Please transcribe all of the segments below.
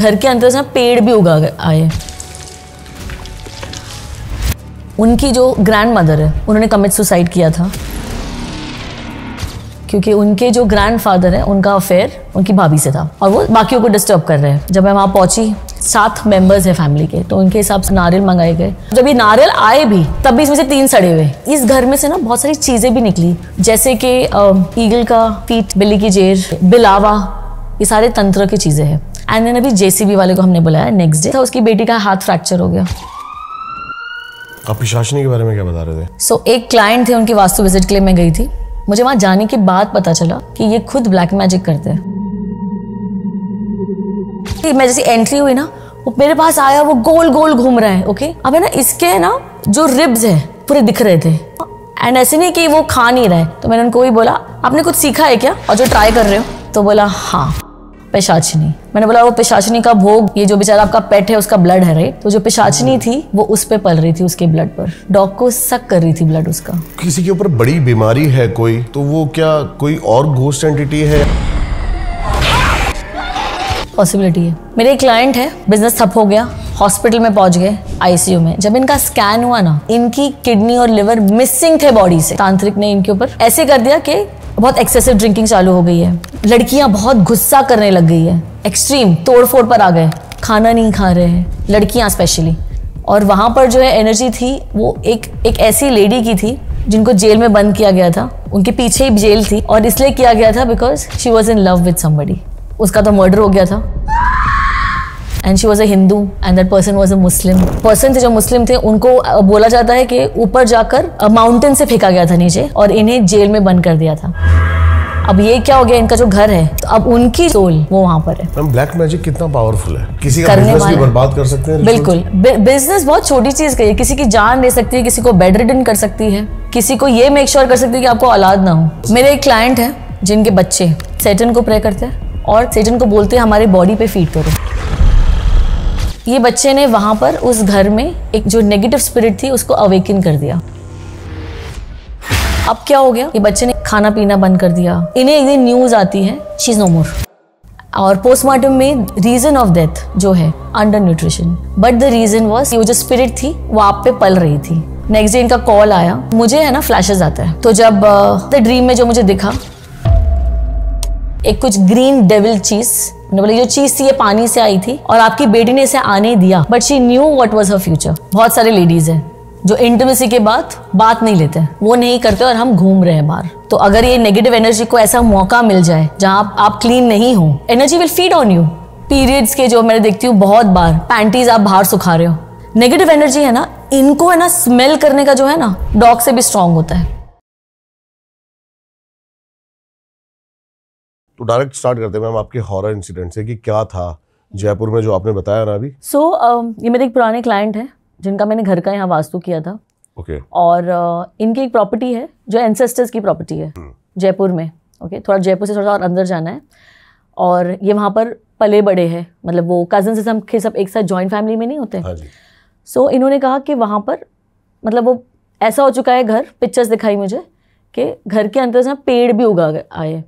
घर के अंदर से पेड़ भी उगा आए। उनकी जो ग्रैंड मदर है उन्होंने कमिट सुसाइड किया था क्योंकि उनके जो ग्रैंडफादर है उनका अफेयर उनकी भाभी से था और वो बाकियों को डिस्टर्ब कर रहे हैं। जब मैं वहाँ पहुंची 7 मेंबर्स है फैमिली के, तो उनके हिसाब से नारियल मंगाए गए। जब ये नारियल आए भी तब भी इसमें से 3 सड़े हुए। इस घर में से ना बहुत सारी चीजें भी निकली, जैसे कि ईगल का फीट, बिल्ली की जेर, बिलावा, ये सारे तंत्र की चीजें हैं। एंड देन अभी जेसीबी वाले को हमने बुलाया। नेक्स्ट डे था उसकी बेटी का हाथ फ्रैक्चर हो गया। आप पिशाचनी के बारे में क्या बता रहे थे? एक क्लाइंट थे, उनकी वास्तु विजिट के लिए मैं गई थी। मुझे वहां जाने के बाद पता चला कि ये खुद ब्लैक मैजिक करते हैं। मैं जैसे एंट्री हुई ना, वो मेरे पास आया, वो गोल गोल घूम रहा है। ओके, अब है ना इसके ना जो रिब्स है पूरे दिख रहे थे एंड ऐसे नहीं कि वो खा नहीं रहे। तो मैंने उनको ही बोला, आपने कुछ सीखा है क्या और जो ट्राई कर रहे हो? तो बोला हाँ, पिशाचनी। मैंने बोला वो पिशाचनी का भोग, ये जो बेचारा आपका पेट है उसका ब्लड है, राइट? तो जो पिशाचनी थी वो उस पे पल रही थी, उसके ब्लड पर। डॉग को सक कर रही थी ब्लड उसका। किसी के ऊपर बड़ी बीमारी है कोई, तो वो क्या कोई और घोस्ट एंटिटी है? पॉसिबिलिटी है। मेरे एक क्लाइंट है, बिजनेस ठप हो गया, हॉस्पिटल में पहुंच गए, आईसीयू में। जब इनका स्कैन हुआ ना, इनकी किडनी और लिवर मिसिंग थे बॉडी से। तांत्रिक ने इनके ऊपर ऐसे कर दिया कि बहुत एक्सेसिव ड्रिंकिंग चालू हो गई है। लड़कियां बहुत गुस्सा करने लग गई है, एक्सट्रीम तोड़फोड़ पर आ गए, खाना नहीं खा रहे हैं लड़कियां स्पेशली। और वहां पर जो है एनर्जी थी वो एक ऐसी लेडी की थी जिनको जेल में बंद किया गया था। उनके पीछे ही जेल थी और इसलिए किया गया था because she was in love with somebody. उसका तो मर्डर हो गया था and she was a Hindu and that person was a Muslim person थे। जो मुस्लिम थे उनको बोला जाता है कि ऊपर जाकर माउंटेन से फेंका गया था नीचे और इन्हें जेल में बंद कर दिया था। अब ये क्या हो गया, इनका जो घर है, तो अब उनकी सोल वो वहां पर है। मैम, ब्लैक मैजिक कितना पावरफुल है, किसी का बिजनेस भी बर्बाद कर सकते हैं। बिल्कुल, बिजनेस बहुत छोटी चीज है, किसी की जान ले सकती है, किसी को बेड रिडन कर सकती है, किसी को ये मेक श्योर कर सकती है कि आपको औलाद ना हो। मेरे एक क्लाइंट है जिनके बच्चे सैटर्न को प्रे करते हैं और सैटर्न को बोलते हैं हमारी बॉडी पे फीड करो। ये बच्चे ने वहां पर उस घर में एक जो नेगेटिव स्पिरिट थी उसको अवेकन कर दिया। अब क्या हो गया, ये बच्चे ने खाना पीना बंद कर दिया। इन्हें एक दिन न्यूज आती है शी इज नो मोर। और पोस्टमार्टम में रीजन ऑफ डेथ जो है undernutrition, but the reason was वो जो स्पिरिट थी वो आप पे पल रही थी। नेक्स्ट डे इनका कॉल आया, मुझे है ना फ्लैशेस आता है। तो जब द ड्रीम में जो मुझे दिखा एक कुछ ग्रीन डेविल चीज, मैंने बोला जो चीज थी ये पानी से आई थी और आपकी बेटी ने इसे आने दिया, but she knew what was her future. बहुत सारे लेडीज हैं जो इंटिमेसी के बाद बात नहीं लेते, वो नहीं करते और हम घूम रहे हैं बाहर। तो अगर ये नेगेटिव एनर्जी को ऐसा मौका मिल जाए जहां आप क्लीन नहीं हो, energy will feed on you. Periods के जो मैं देखती हूँ बहुत बार पैंटीज आप बाहर सुखा रहे हो, नेगेटिव एनर्जी है ना, इनको है ना स्मेल करने का जो है ना डॉग से भी स्ट्रांग होता है। तो डायरेक्ट स्टार्ट करते हैं मैम आपके हॉरर इंसिडेंट से कि क्या था जयपुर में जो आपने बताया ना अभी। ये मेरे एक पुराने क्लाइंट हैं जिनका मैंने घर का यहाँ वास्तु किया था। ओके। और इनकी एक प्रॉपर्टी है जो एंसेस्टर्स की प्रॉपर्टी है जयपुर में। ओके, थोड़ा जयपुर से थोड़ा और अंदर जाना है और ये वहाँ पर पले बड़े हैं, मतलब वो कजन से हम सब एक साथ जॉइंट फैमिली में नहीं होते। हाँ जी। सो इन्होंने कहा कि वहाँ पर मतलब वो ऐसा हो चुका है घर, पिक्चर्स दिखाई मुझे कि घर के अंदर से पेड़ भी उगा आए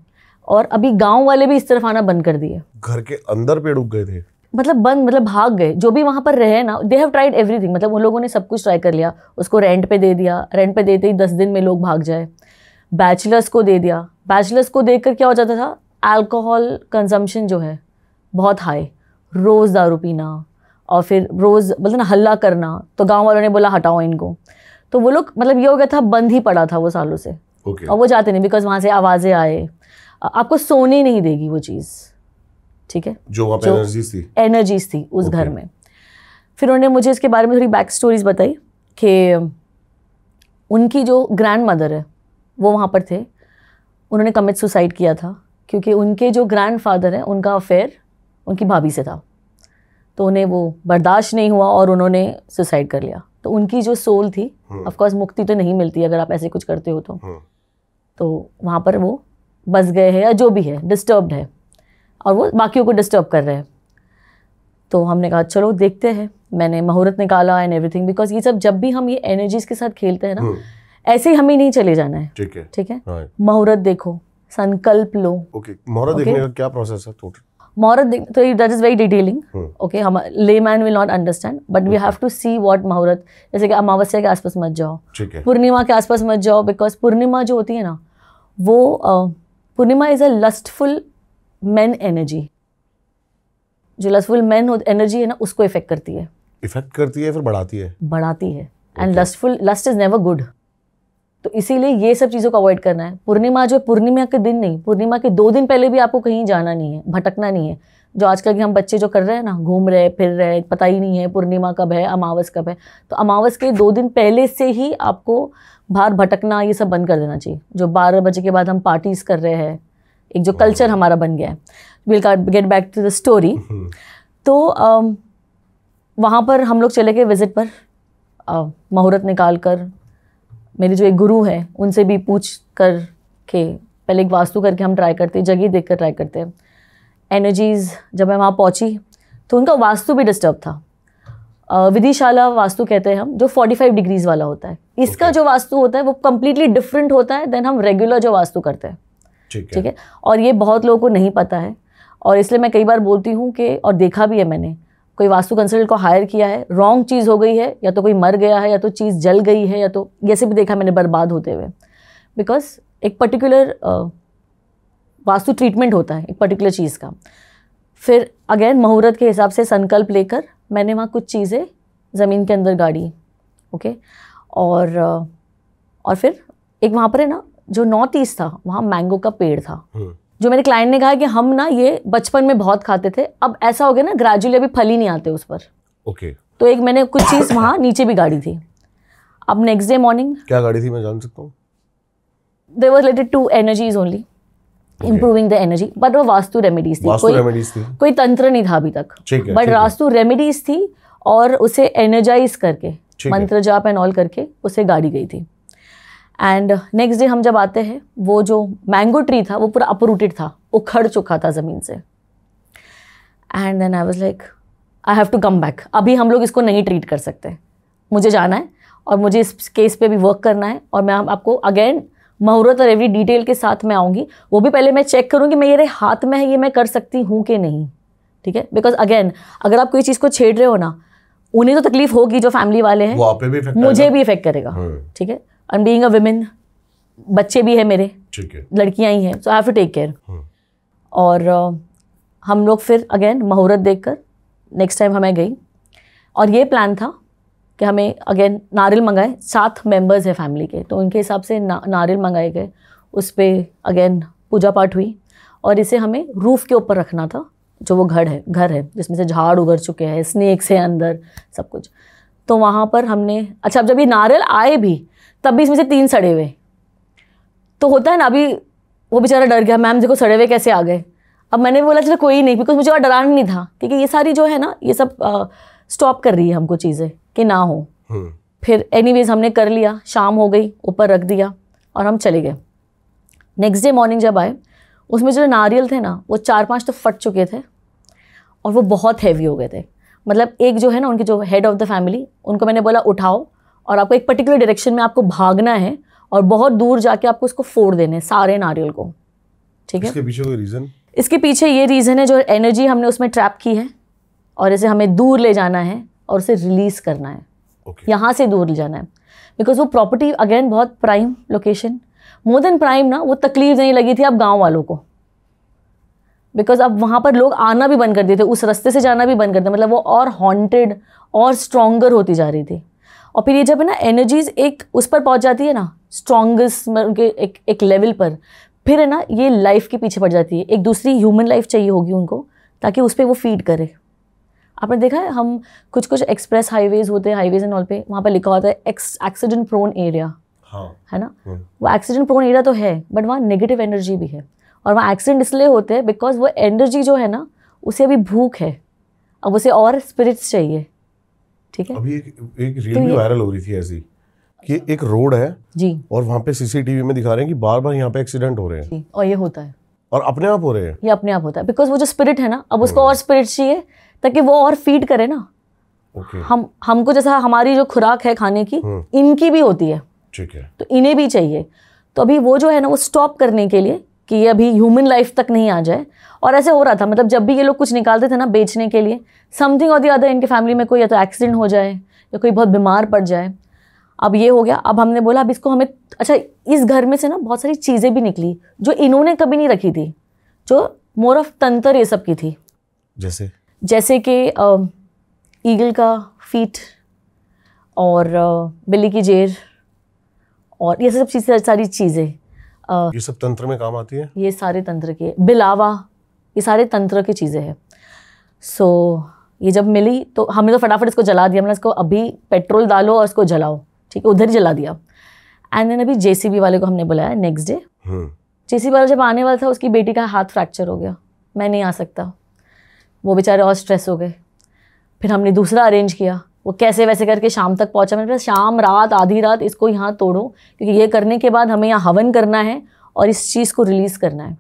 और अभी गांव वाले भी इस तरफ आना बंद कर दिए। घर के अंदर पेड़ उग गए थे? मतलब भाग गए। जो भी वहां पर रहे ना, दे हैव ट्राइड एवरीथिंग, मतलब उन लोगों ने सब कुछ ट्राई कर लिया। उसको रेंट पे दे दिया, रेंट पे देते ही 10 दिन में लोग भाग जाए। बैचलर्स को दे दिया, बैचलर्स को देकर क्या हो जाता था, अल्कोहल कंजम्पशन जो है बहुत हाई, रोज़ दारू पीना और फिर रोज़ मतलब ना हल्ला करना। तो गाँव वालों ने बोला हटाओ इनको, तो वो लोग मतलब ये हो गया था, बंद ही पड़ा था वो सालों से। Okay. और वो जाते नहीं बिकॉज वहाँ से आवाज़ें आए, आपको सोने नहीं देगी वो चीज़, ठीक है, जो वहाँ पे एनर्जीज थी उस घर में। फिर उन्होंने मुझे इसके बारे में थोड़ी बैक स्टोरीज बताई कि उनकी जो ग्रैंड मदर है वो वहाँ पर थे, उन्होंने कमिट सुसाइड किया था क्योंकि उनके जो ग्रैंडफादर है उनका अफेयर उनकी भाभी से था। तो उन्हें वो बर्दाश्त नहीं हुआ और उन्होंने सुसाइड कर लिया। तो उनकी जो सोल थी, ऑफ कोर्स मुक्ति तो नहीं मिलती अगर आप ऐसे कुछ करते हो तो वहाँ पर वो बस गए हैं या जो भी है, डिस्टर्ब्ड है और वो बाकियों को डिस्टर्ब कर रहे हैं। तो हमने कहा चलो देखते हैं। मैंने मुहूर्त निकाला एंड एवरीथिंग, बिकॉज ये सब जब भी हम ये एनर्जीज के साथ खेलते हैं ना, ऐसे ही हमें नहीं चले जाना है। ठीक है। मुहूर्त देखो, संकल्प लो। मुहूर्त देखने का क्या प्रोसेस है? मुहूर्त तो that is very detailing, okay, हम layman will not understand, but we have to see what muhurat, जैसे कि अमावस्या के आसपास मत जाओ, पूर्णिमा के आसपास मत जाओ, बिकॉज पूर्णिमा जो होती है ना वो Purnima is a lustful man energy, जो लस्टफुल मैन एनर्जी है ना उसको इफेक्ट करती है फिर बढ़ाती है and lust is never good. तो इसीलिए ये सब चीज़ों को अवॉइड करना है। पूर्णिमा जो पूर्णिमा के दिन नहीं, पूर्णिमा के 2 दिन पहले भी आपको कहीं जाना नहीं है, भटकना नहीं है। जो आजकल के हम बच्चे जो कर रहे हैं ना, घूम रहे फिर रहे, पता ही नहीं है पूर्णिमा कब है, अमावस कब है। तो अमावस के 2 दिन पहले से ही आपको बाहर भटकना ये सब बंद कर देना चाहिए। जो 12 बजे के बाद हम पार्टीज कर रहे हैं, एक जो कल्चर हमारा बन गया है। Will get back to the story. तो वहाँ पर हम लोग चले गए विजिट पर, मुहूर्त निकाल कर। मेरे जो एक गुरु हैं उनसे भी पूछ कर के पहले एक वास्तु करके हम ट्राई करते, जगह देख कर ट्राई करते हैं। एनर्जीज़ जब मैं वहाँ पहुँची तो उनका वास्तु भी डिस्टर्ब था। विधिशाला वास्तु कहते हैं हम, जो 45 डिग्रीज वाला होता है। इसका जो वास्तु होता है वो कम्प्लीटली डिफरेंट होता है देन हम रेगुलर जो वास्तु करते हैं। ठीक है, और ये बहुत लोगों को नहीं पता है, और इसलिए मैं कई बार बोलती हूँ कि, और देखा भी है मैंने, कोई वास्तु कंसल्टेंट को हायर किया है, रॉन्ग चीज़ हो गई है, या तो कोई मर गया है, या तो चीज़ जल गई है, या तो जैसे भी देखा मैंने बर्बाद होते हुए। बिकॉज एक पर्टिकुलर वास्तु ट्रीटमेंट होता है एक पर्टिकुलर चीज़ का। फिर अगेन मुहूर्त के हिसाब से संकल्प लेकर मैंने वहाँ कुछ चीज़ें ज़मीन के अंदर गाड़ी, ओके। और फिर एक वहाँ पर है ना जो नॉर्थ ईस्ट था, वहाँ मैंगो का पेड़ था। जो मेरे क्लाइंट ने कहा कि हम ना ये बचपन में बहुत खाते थे, अब ऐसा हो गया ना ग्रेजुअली अभी फल ही नहीं आते उस पर। ओके। तो एक मैंने कुछ चीज़ वहाँ नीचे भी गाड़ी थी। अब नेक्स्ट डे मॉर्निंग क्या गाड़ी थी, मैं जान सकता हूँ? They were related to energies only, improving the energy, but वो वास्तु रेमेडीज थी। कोई तंत्र नहीं था अभी तक, बट वास्तु रेमेडीज थी, और उसे एनर्जाइज करके मंत्र जाप एंड ऑल करके उसे गाड़ी गई थी। एंड नेक्स्ट डे हम जब आते हैं, वो जो मैंगो ट्री था वो पूरा अपरूटेड था, उखड़ चुका था ज़मीन से। And then I was like I have to come back, अभी हम लोग इसको नहीं ट्रीट कर सकते, मुझे जाना है और मुझे इस केस पे भी वर्क करना है। और मैं आपको अगेन मुहूर्त और एवरी डिटेल के साथ मैं आऊँगी। वो भी पहले मैं चेक करूँगी मेरे हाथ में है, ये मैं कर सकती हूँ कि नहीं, ठीक है। बिकॉज अगेन अगर आप कोई चीज़ को छेड़ रहे हो ना, उन्हें तो तकलीफ होगी जो फैमिली वाले हैं, मुझे भी इफेक्ट करेगा, ठीक है। एंड बीइंग अ वुमेन, बच्चे भी है मेरे, लड़कियां ही हैं, so I have to take care. और हम लोग फिर अगेन मुहूर्त देखकर नेक्स्ट टाइम हमें गई, और ये प्लान था कि हमें अगेन नारियल मंगाए। 7 मेंबर्स है फैमिली के, तो उनके हिसाब से नारियल मंगाए गए। उस पर अगेन पूजा पाठ हुई, और इसे हमें रूफ़ के ऊपर रखना था, जो वो घर है जिसमें से झाड़ उगर चुके हैं, स्नेक्स है अंदर, सब कुछ। तो वहाँ पर हमने, अच्छा अब जब ये नारियल आए भी तब भी इसमें से 3 सड़े हुए। तो होता है ना, अभी वो बेचारा डर गया, मैम देखो सड़े हुए कैसे आ गए। अब मैंने बोला चलो कोई नहीं, बिकॉज मुझे और डराना नहीं था, क्योंकि ये सारी जो है ना ये सब स्टॉप कर रही है हमको चीज़ें कि ना हो। फिर एनीवेज हमने कर लिया, शाम हो गई, ऊपर रख दिया और हम चले गए। नेक्स्ट डे मॉर्निंग जब आए, उसमें जो नारियल थे ना वो 4-5 तो फट चुके थे, और वो बहुत हैवी हो गए थे। मतलब एक जो है ना उनके जो हेड ऑफ द फैमिली, उनको मैंने बोला उठाओ, और आपको एक पर्टिकुलर डायरेक्शन में आपको भागना है, और बहुत दूर जाके आपको इसको फोड़ देने सारे नारियल को, ठीक है। इसके पीछे कोई रीज़न? इसके पीछे ये रीज़न है, जो एनर्जी हमने उसमें ट्रैप की है, और इसे हमें दूर ले जाना है और उसे रिलीज़ करना है, यहाँ से दूर ले जाना है। बिकॉज वो प्रॉपर्टी अगेन बहुत prime location, more than prime ना, वो तकलीफ नहीं लगी थी अब गाँव वालों को, बिकॉज अब वहाँ पर लोग आना भी बंद कर दिए थे, उस रास्ते से जाना भी बंद कर दिया। मतलब वो और हॉन्टेड और स्ट्रॉन्गर होती जा रही थी। और फिर ये जब है ना एनर्जीज एक उस पर पहुँच जाती है ना, स्ट्रॉन्गेस्ट उनके एक लेवल पर, फिर है ना ये लाइफ के पीछे पड़ जाती है। एक दूसरी ह्यूमन लाइफ चाहिए होगी उनको, ताकि उस पर वो फीड करे। आपने देखा है हम कुछ एक्सप्रेस हाईवेज होते हैं, हाईवेज एंड ऑल पे, वहाँ पर लिखा होता है एक्सीडेंट प्रोन एरिया, है ना। वो एक्सीडेंट प्रोन एरिया तो है, बट वहाँ नेगेटिव एनर्जी भी है, और वहाँ एक्सीडेंट इसलिए होते हैं बिकॉज वो एनर्जी जो है ना उसे अभी भूख है, अब उसे और स्पिरिट्स चाहिए, ठीक है। अभी एक रील भी वायरल हो रही थी ऐसी कि एक रोड है जी, और वहाँ पे सीसीटीवी में दिखा रहे हैं कि बार बार यहाँ पे एक्सीडेंट हो रहे हैं जी, और ये होता है, और अपने आप हो रहे हैं। ये अपने आप होता है बिकॉज वो जो स्पिरिट है ना, अब उसको और स्पिरिट चाहिए ताकि वो और फीड करे ना। हमको जैसा हमारी जो खुराक है खाने की, इनकी भी होती है, ठीक है, तो इन्हें भी चाहिए। तो अभी वो जो है ना वो स्टॉप करने के लिए कि ये अभी ह्यूमन लाइफ तक नहीं आ जाए। और ऐसे हो रहा था, मतलब जब भी ये लोग कुछ निकालते थे ना बेचने के लिए, समथिंग और द अदर इनके फैमिली में कोई या तो एक्सीडेंट हो जाए या कोई बहुत बीमार पड़ जाए। अब ये हो गया, अब हमने बोला अब इसको हमें, अच्छा इस घर में से ना बहुत सारी चीज़ें भी निकली जो इन्होंने कभी नहीं रखी थी, जो मोर ऑफ तंत्र ये सब की थी। जैसे कि ईगल का फीट और बिल्ली की जेर और ये सब चीज़ें, सारी चीज़ें ये सब तंत्र में काम आती है। ये सारे तंत्र के, बिलावा, ये सारे तंत्र की चीज़ें हैं। सो ये जब मिली तो हमने तो फटाफट इसको जला दिया। हमने इसको अभी पेट्रोल डालो और इसको जलाओ, ठीक है, उधर ही जला दिया। एंड देन अभी जेसीबी वाले को हमने बुलाया नेक्स्ट डे। जेसीबी वाला जब आने वाला था उसकी बेटी का हाथ फ्रैक्चर हो गया, मैं नहीं आ सकता, वो बेचारे और स्ट्रेस हो गए। फिर हमने दूसरा अरेंज किया, वो कैसे वैसे करके शाम तक पहुंचा। मैंने कहा शाम रात आधी रात इसको यहाँ तोड़ो, क्योंकि ये करने के बाद हमें यहाँ हवन करना है और इस चीज़ को रिलीज़ करना है।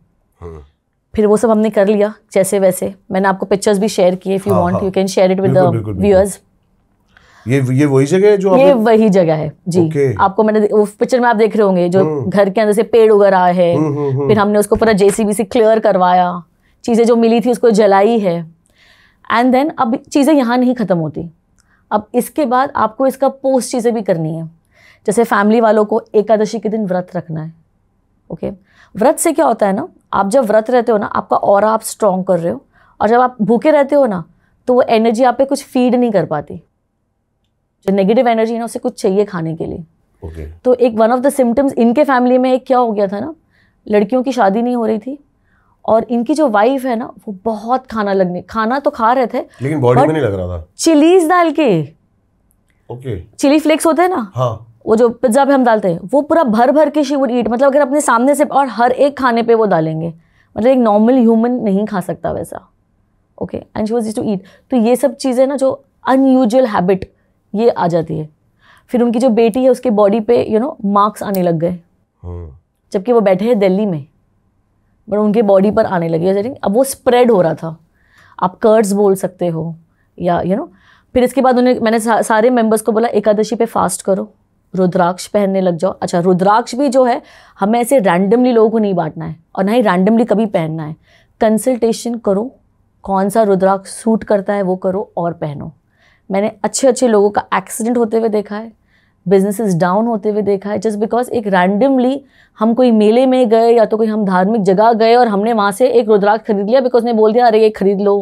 फिर वो सब हमने कर लिया जैसे वैसे। मैंने आपको पिक्चर्स भी शेयर किए, if you want you can share it with the viewers. ये वही जगह है जो ये वही जगह है जी। आपको मैंने उस पिक्चर में आप देख रहे होंगे जो घर के अंदर से पेड़ उग रहा है। फिर हमने उसको पूरा जेसीबी से क्लियर करवाया, चीज़ें जो मिली थी उसको जलाई है। एंड देन अब चीज़ें यहाँ नहीं ख़त्म होती, अब इसके बाद आपको इसका पोस्ट चीज़ें भी करनी है। जैसे फैमिली वालों को एकादशी के दिन व्रत रखना है। ओके, व्रत से क्या होता है ना, आप जब व्रत रहते हो ना, आपका ऑरा आप स्ट्रॉन्ग कर रहे हो, और जब आप भूखे रहते हो ना तो वो एनर्जी आप पे कुछ फीड नहीं कर पाती। जो नेगेटिव एनर्जी है ना उसे कुछ चाहिए खाने के लिए। okay. तो एक वन ऑफ द सिम्टम्स इनके फैमिली में एक क्या हो गया था ना, लड़कियों की शादी नहीं हो रही थी और इनकी जो वाइफ है ना वो बहुत खाना तो खा रहे थे लेकिन बॉडी में नहीं लग रहा था। चिलीज डाल के, चिली फ्लेक्स होते हैं ना, हाँ, वो जो पिज्जा पे हम डालते हैं, वो पूरा भर भर के शी वुड ईट। मतलब अगर अपने सामने से, और हर एक खाने पे वो डालेंगे, मतलब एक नॉर्मल ह्यूमन नहीं खा सकता वैसा। Okay, and she was used to eat. तो ये सब चीज़ें ना जो अनयूजुअल हैबिट ये आ जाती है। फिर उनकी जो बेटी है उसके बॉडी पे मार्क्स आने लग गए, जबकि वो बैठे हैं दिल्ली में, बट उनके बॉडी पर आने लगे। अब वो स्प्रेड हो रहा था, आप कर्ड्स बोल सकते हो या फिर इसके बाद मैंने सारे मेंबर्स को बोला एकादशी पे फास्ट करो, रुद्राक्ष पहनने लग जाओ। अच्छा, रुद्राक्ष भी जो है हमें ऐसे रैंडमली लोगों को नहीं बांटना है और ना ही रैंडमली कभी पहनना है। कंसल्टेशन करो, कौन सा रुद्राक्ष सूट करता है वो करो और पहनो। मैंने अच्छे अच्छे लोगों का एक्सीडेंट होते हुए देखा है, बिजनेसेस डाउन होते हुए देखा है, जस्ट बिकॉज एक रैंडमली हम कोई मेले में गए या तो कोई हम धार्मिक जगह गए और हमने वहाँ से एक रुद्राक्ष खरीद लिया, बिकॉज ने बोल दिया अरे ये खरीद लो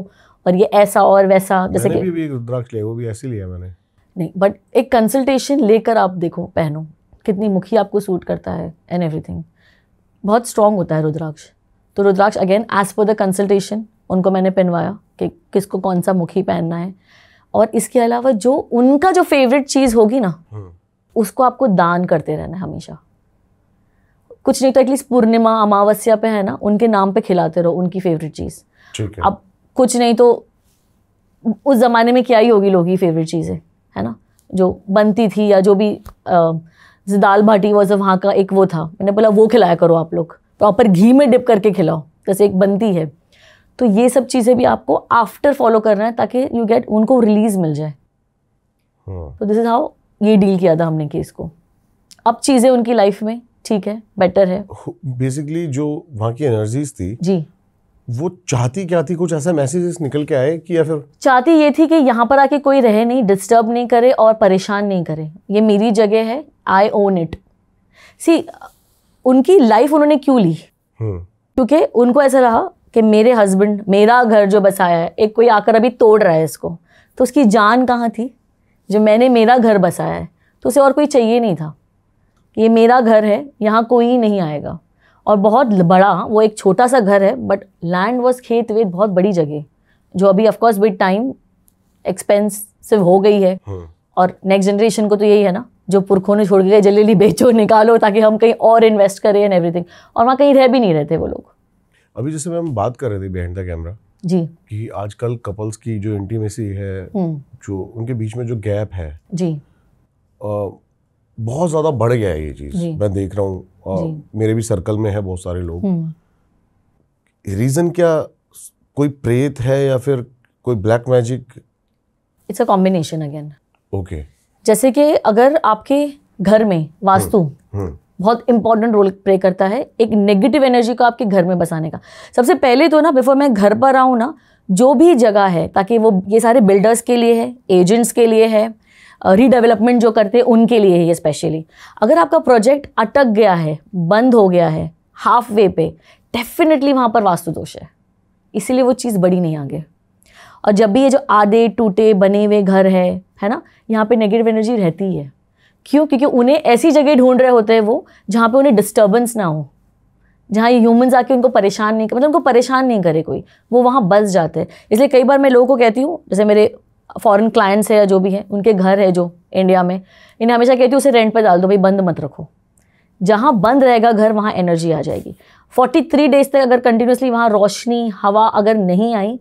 और ये ऐसा और वैसा। जैसे कि भी रुद्राक्ष लिया, वो भी ऐसे लिया मैंने नहीं, बट एक कंसल्टेशन लेकर आप देखो, पहनो, कितनी मुखी आपको सूट करता है एंड एवरीथिंग। बहुत स्ट्रॉन्ग होता है रुद्राक्ष। तो rudraksha again as per the consultation उनको मैंने पहनवाया कि किसको कौन सा मुखी पहनना है। और इसके अलावा जो उनका जो फेवरेट चीज़ होगी ना उसको आपको दान करते रहना है हमेशा। कुछ नहीं तो एटलीस्ट पूर्णिमा अमावस्या पे है ना, उनके नाम पे खिलाते रहो उनकी फेवरेट चीज़। अब कुछ नहीं तो उस ज़माने में क्या ही होगी लोगों की फेवरेट चीज़ें, है ना, जो बनती थी या जो भी दाल बाटी वॉज वहाँ का एक वो था, मैंने बोला वो खिलाया करो आप लोग, प्रॉपर घी में डिप करके खिलाओ जैसे एक बनती है। तो ये सब चीज़ें भी आपको आफ्टर फॉलो करना है ताकि यू गेट, उनको रिलीज मिल जाए। तो दिस इज हाउ ये डील किया था हमने केस को। अब चीज़ें उनकी लाइफ में ठीक है, बेटर है। बेसिकली जो वहाँ की एनर्जीज थी जी, वो चाहती क्या थी, कुछ ऐसा मैसेजेस निकल के आए कि या फिर चाहती ये थी कि यहाँ पर आके कोई रहे नहीं, डिस्टर्ब नहीं करे और परेशान नहीं करे, ये मेरी जगह है, आई ओन इट। सी उनकी लाइफ उन्होंने क्यों ली, क्योंकि उनको ऐसा रहा कि मेरे हस्बैंड, मेरा घर जो बसाया है, एक कोई आकर अभी तोड़ रहा है इसको, तो उसकी जान कहाँ थी। जो मैंने मेरा घर बसाया है तो उसे और कोई चाहिए नहीं था, ये मेरा घर है, यहाँ कोई नहीं आएगा। और बहुत बड़ा, वो एक छोटा सा घर है बट लैंड वॉज खेत वेत, बहुत बड़ी जगह जो अभी ऑफकोर्स विद टाइम एक्सपेंसिव हो गई है। और नेक्स्ट जनरेशन को तो यही है ना, जो पुरखों ने छोड़ के गए, जल्दी बेचो निकालो ताकि हम कहीं और इन्वेस्ट करें एंड एवरीथिंग, और वहाँ कहीं रह भी नहीं रहते वो लोग। अभी जैसे हम बात कर रहे थे बिहाइंड द कैमरा जी, कि आजकल कपल्स की जो इंटीमेसी है, जो उनके बीच में जो गैप है जी, बहुत ज़्यादा बढ़ गया है ये चीज़, मैं देख रहा हूँ, मेरे भी सर्कल में है बहुत सारे लोग। रीज़न क्या, कोई प्रेत है या फिर कोई black magic? It's a combination again. Okay, जैसे कि अगर आपके घर में वास्तु बहुत इंपॉर्टेंट रोल प्ले करता है एक नेगेटिव एनर्जी को आपके घर में बसाने का। सबसे पहले तो ना, बिफोर मैं घर पर आऊँ ना, जो भी जगह है, ताकि वो ये सारे बिल्डर्स के लिए है, एजेंट्स के लिए है, रीडेवलपमेंट जो करते हैं उनके लिए है ये स्पेशली। अगर आपका प्रोजेक्ट अटक गया है, बंद हो गया है हाफ वे पे, डेफिनेटली वहाँ पर वास्तु दोष है, इसीलिए वो चीज़ बढ़ी नहीं आगे। और जब भी ये जो आधे टूटे बने हुए घर है ना, यहाँ पे नेगेटिव एनर्जी रहती है। क्यों? क्योंकि उन्हें ऐसी जगह ढूंढ रहे होते हैं वो जहाँ पे उन्हें डिस्टर्बेंस ना हो, जहाँ ये ह्यूमंस आके उनको परेशान नहीं, मतलब उनको परेशान नहीं करे कोई, वो वहाँ बस जाते हैं। इसलिए कई बार मैं लोगों को कहती हूँ, जैसे मेरे फॉरेन क्लाइंट्स है या जो भी हैं, उनके घर है जो इंडिया में, इन्हें हमेशा कहती हूँ उसे रेंट पे डाल दो भाई, बंद मत रखो। जहाँ बंद रहेगा घर वहाँ एनर्जी आ जाएगी। 43 डेज तक अगर कंटिन्यूसली वहाँ रोशनी हवा अगर नहीं आई,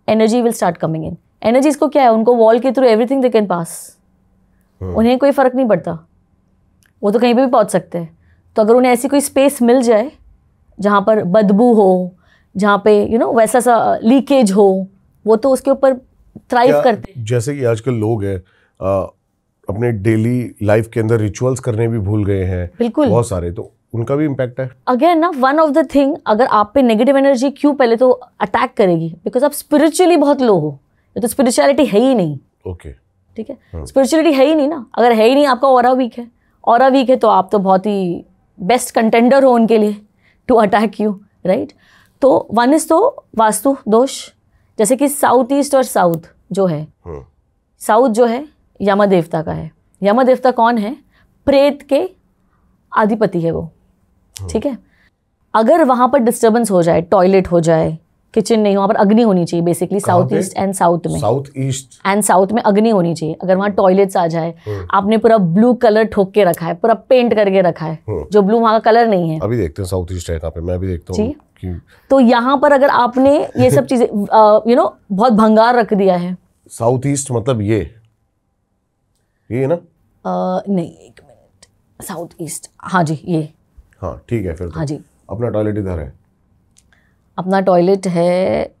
energy will start coming in. Energies को क्या है, उनको वॉल के through everything they can pass, उन्हें कोई फ़र्क नहीं पड़ता, वो तो कहीं पे भी पहुँच सकते हैं। तो अगर उन्हें ऐसी कोई स्पेस मिल जाए जहाँ पर बदबू हो, जहाँ पे वैसा सा लीकेज हो, वो तो उसके ऊपर थ्राइव करते हैं। जैसे कि आजकल लोग हैं अपने डेली लाइफ के अंदर रिचुअल्स करने भी भूल गए हैं, बिल्कुल बहुत सारे, तो उनका भी इम्पैक्ट है। अगेन ना, वन ऑफ द थिंग, अगर आप पे नेगेटिव एनर्जी क्यों पहले तो अटैक करेगी, बिकॉज आप स्पिरिचुअली बहुत लो हो, ये तो स्पिरिचुअलिटी है ही नहीं। ओके, ठीक है, स्पिरिचुअलिटी है ही नहीं ना। अगर है ही नहीं, आपका ऑरा वीक है, ऑरा वीक है तो आप तो बहुत ही बेस्ट कंटेंडर हो उनके लिए टू अटैक यू, राइट। तो वन इज तो वास्तु दोष, जैसे कि साउथ ईस्ट और साउथ जो है, साउथ जो है यम देवता का है। यम देवता कौन है? प्रेत के अधिपति है वो, ठीक है। अगर वहाँ पर डिस्टर्बेंस हो जाए, टॉयलेट हो जाए, किचन नहीं, वहाँ पर अग्नि होनी चाहिए basically, south east and south में, साउथ ईस्ट एंड साउथ में अग्नि होनी चाहिए। अगर वहाँ टॉयलेट्स आ जाए, आपने पूरा ब्लू कलर ठोक के रखा है, पूरा पेंट करके रखा है, जो ब्लू वहाँ का कलर नहीं है। अभी देखते हैं साउथ ईस्ट है यहाँ पे, मैं भी देखता हूँ। तो यहाँ पर अगर आपने ये सब चीजें बहुत भंगार रख दिया है। साउथ ईस्ट मतलब ये ना? नहीं, एक मिनट, साउथ ईस्ट, हाँ जी ये, हाँ ठीक है फिर तो। हाँ जी, अपना टॉयलेट इधर है, अपना टॉयलेट है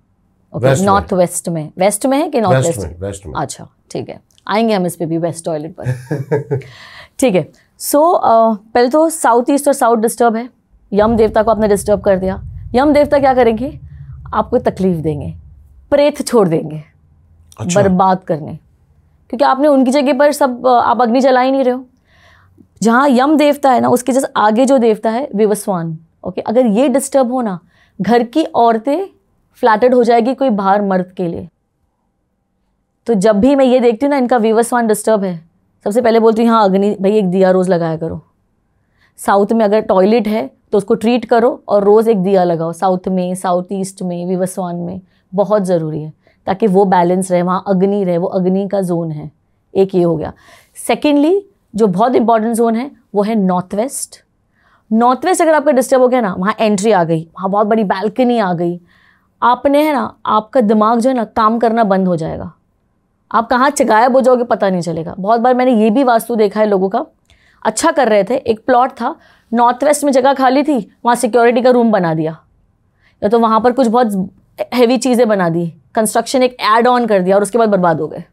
नॉर्थ वेस्ट में। वेस्ट में है कि नॉर्थ वेस्ट में? वेस्ट में। अच्छा ठीक है, आएंगे हम इस पे भी, वेस्ट टॉयलेट पर। ठीक है, सो पहले तो साउथ ईस्ट और साउथ डिस्टर्ब है। यम देवता को आपने डिस्टर्ब कर दिया। यम देवता क्या करेंगे? आपको तकलीफ देंगे, प्रेत छोड़ देंगे। अच्छा। बर्बाद करने, क्योंकि आपने उनकी जगह पर सब आप अग्नि जला ही नहीं रहे हो। जहाँ यम देवता है ना, उसके जैसे आगे जो देवता है विवस्वान, ओके, अगर ये डिस्टर्ब हो ना, घर की औरतें फ्लैटेड हो जाएगी कोई बाहर मर्द के लिए। तो जब भी मैं ये देखती हूँ ना इनका विवस्वान डिस्टर्ब है, सबसे पहले बोलती हूँ हाँ अग्नि भाई एक दिया रोज़ लगाया करो। साउथ में अगर टॉयलेट है तो उसको ट्रीट करो और रोज़ एक दिया लगाओ। साउथ में, साउथ ईस्ट में, विवस्वान में बहुत ज़रूरी है, ताकि वो बैलेंस रहे, वहाँ अग्नि रहे, वो अग्नि का जोन है। एक ये हो गया। सेकेंडली जो बहुत इंपॉर्टेंट जोन है वो है नॉर्थ वेस्ट। नॉर्थ वेस्ट अगर आपका डिस्टर्ब हो गया ना, वहाँ एंट्री आ गई, वहाँ बहुत बड़ी बालकनी आ गई, आपने है ना, आपका दिमाग जो है ना काम करना बंद हो जाएगा। आप कहाँ गायब हो जाओगे पता नहीं चलेगा। बहुत बार मैंने ये भी वास्तु देखा है लोगों का, अच्छा कर रहे थे, एक प्लॉट था नॉर्थ वेस्ट में, जगह खाली थी, वहाँ सिक्योरिटी का रूम बना दिया, या तो वहाँ पर कुछ बहुत हैवी चीज़ें बना दी, कंस्ट्रक्शन एक ऐड ऑन कर दिया और उसके बाद बर्बाद हो गए।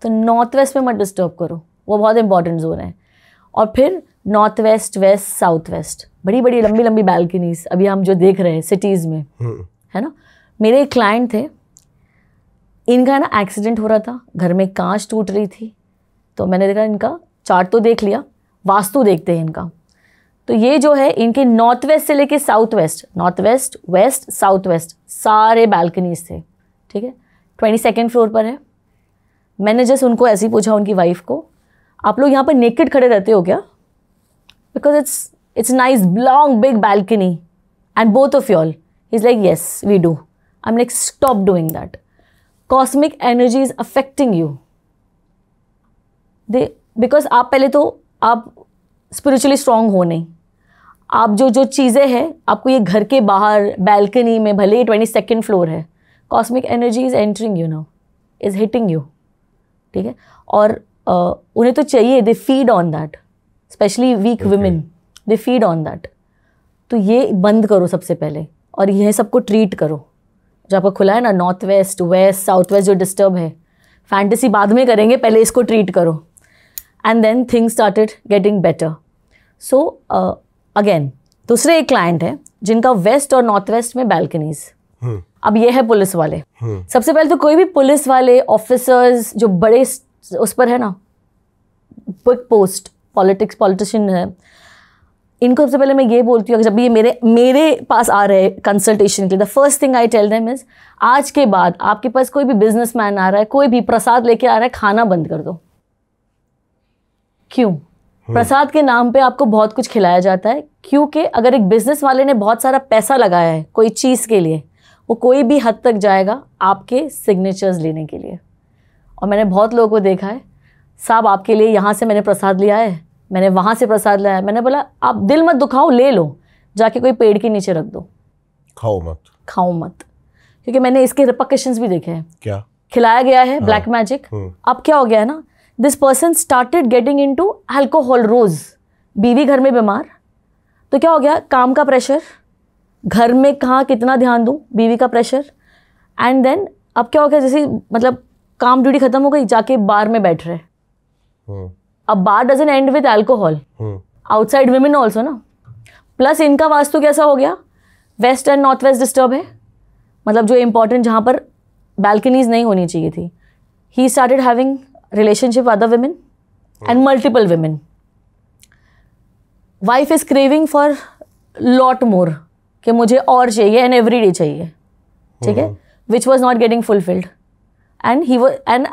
तो नॉर्थ वेस्ट में मत डिस्टर्ब करो, वो बहुत इंपॉर्टेंट जोन है। और फिर north west, west, south west, बड़ी बड़ी लंबी लंबी बैल्कनीज अभी हम जो देख रहे हैं सिटीज़ में, है ना। मेरे एक क्लाइंट थे, इनका ना एक्सीडेंट हो रहा था, घर में कांच टूट रही थी, तो मैंने देखा इनका चार्ट तो देख लिया, वास्तु देखते हैं इनका। तो ये जो है इनके नॉर्थ वेस्ट से लेके south west, north west, west, south west, सारे बैल्कनीज थे, ठीक है। 22nd फ्लोर पर है। मैंने जस्ट उनको ऐसे ही पूछा, उनकी वाइफ को, आप लोग यहाँ पर नेकेड खड़े रहते हो क्या? Because it's nice long big balcony and both of y'all. Is like yes we do. I am like stop doing that. Cosmic energy is affecting you. Because आप पहले तो आप स्पिरिचुअली स्ट्रांग हो नहीं, आप जो चीज़ें हैं आपको ये घर के बाहर बैल्कनी में, भले ही 22nd फ्लोर है, cosmic energy is entering you now, is hitting you, ठीक है। और उन्हें तो चाहिए, they feed on that, especially weak women, they feed on that. तो ये बंद करो सबसे पहले, और यह सबको ट्रीट करो। जो आपका खुला है ना north west, west, south west जो डिस्टर्ब है, फैंटेसी बाद में करेंगे, पहले इसको ट्रीट करो, and then things started getting better. So again दूसरे एक क्लाइंट है जिनका वेस्ट और नॉर्थ वेस्ट में बैल्कनीज। अब ये है पुलिस वाले। सबसे पहले तो कोई भी पुलिस वाले ऑफिसर्स जो बड़े उस पर है ना, बिग पोस्ट, पॉलिटिशियन है, इनको सबसे पहले मैं ये बोलती हूँ, जब भी ये मेरे पास आ रहे हैं कंसल्टेशन के लिए, the first thing I tell them is, आज के बाद आपके पास कोई भी बिजनेसमैन आ रहा है, कोई भी प्रसाद लेके आ रहा है, खाना बंद कर दो। क्यों? प्रसाद के नाम पे आपको बहुत कुछ खिलाया जाता है, क्योंकि अगर एक बिजनेस वाले ने बहुत सारा पैसा लगाया है कोई चीज़ के लिए, वो कोई भी हद तक जाएगा आपके सिग्नेचर्स लेने के लिए। और मैंने बहुत लोगों को देखा है, साहब आपके लिए यहाँ से मैंने प्रसाद लिया है, मैंने वहाँ से प्रसाद लाया है। मैंने बोला आप दिल मत दुखाओ, ले लो, जाके कोई पेड़ के नीचे रख दो, खाओ मत, क्योंकि मैंने इसके रिपरकशंस भी देखे हैं। क्या खिलाया गया है? Black magic. अब क्या हो गया है ना, this person started getting into alcohol रोज। बीवी घर में बीमार, तो क्या हो गया, काम का प्रेशर, घर में कहाँ कितना ध्यान दूँ, बीवी का प्रेशर, एंड देन अब क्या हो गया, जैसे मतलब काम ड्यूटी खत्म हो गई, जाके बार में बैठ रहे। अब bar doesn't end with alcohol, outside women also ना। प्लस इनका वास्तु कैसा हो गया, west and north west disturb है, मतलब जो इंपॉर्टेंट जहाँ पर बैल्कनीज नहीं होनी चाहिए थी। He started having relationship with other women and multiple women. Wife is craving for lot more, कि मुझे और चाहिए एंड एवरी डे चाहिए, ठीक है, which was not getting fulfilled. And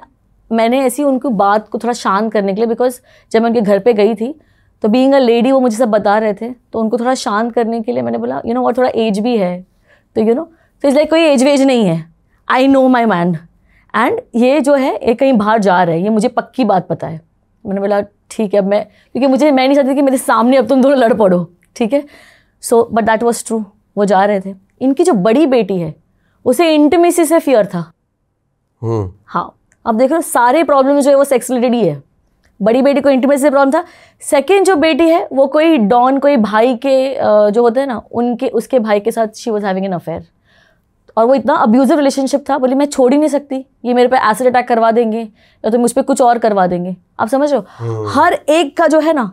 मैंने ऐसी उनको बात को थोड़ा शांत करने के लिए, बिकॉज जब मैं उनके घर पे गई थी तो बीइंग अ लेडी वो मुझे सब बता रहे थे, तो उनको थोड़ा शांत करने के लिए मैंने बोला यू नो व्हाट, थोड़ा एज भी है, तो यू नो, तो इट्स लाइक कोई एज वेज नहीं है, I know my man, and ये जो है ये कहीं बाहर जा रहा है, ये मुझे पक्की बात पता है। मैंने बोला ठीक है, अब मैं, क्योंकि मैं नहीं चाहती कि मेरे सामने अब तुम दोनों लड़ पड़ो, ठीक है। So but that was true, वो जा रहे थे। इनकी जो बड़ी बेटी है उसे इंटीमेसी से फियर था। हाँ, अब देख लो सारे प्रॉब्लम जो है वो सेक्स रिलेटेड ही है। बड़ी बेटी को इंटीमेसी से प्रॉब्लम था। सेकंड जो बेटी है वो कोई डॉन, कोई भाई के जो होते हैं ना, उनके उसके भाई के साथ she was having an affair, और वो इतना अब्यूजिव रिलेशनशिप था। बोली मैं छोड़ ही नहीं सकती, ये मेरे पे एसिड अटैक करवा देंगे या तो मुझ पर कुछ और करवा देंगे। आप समझ रहे हो, हर एक का जो है ना,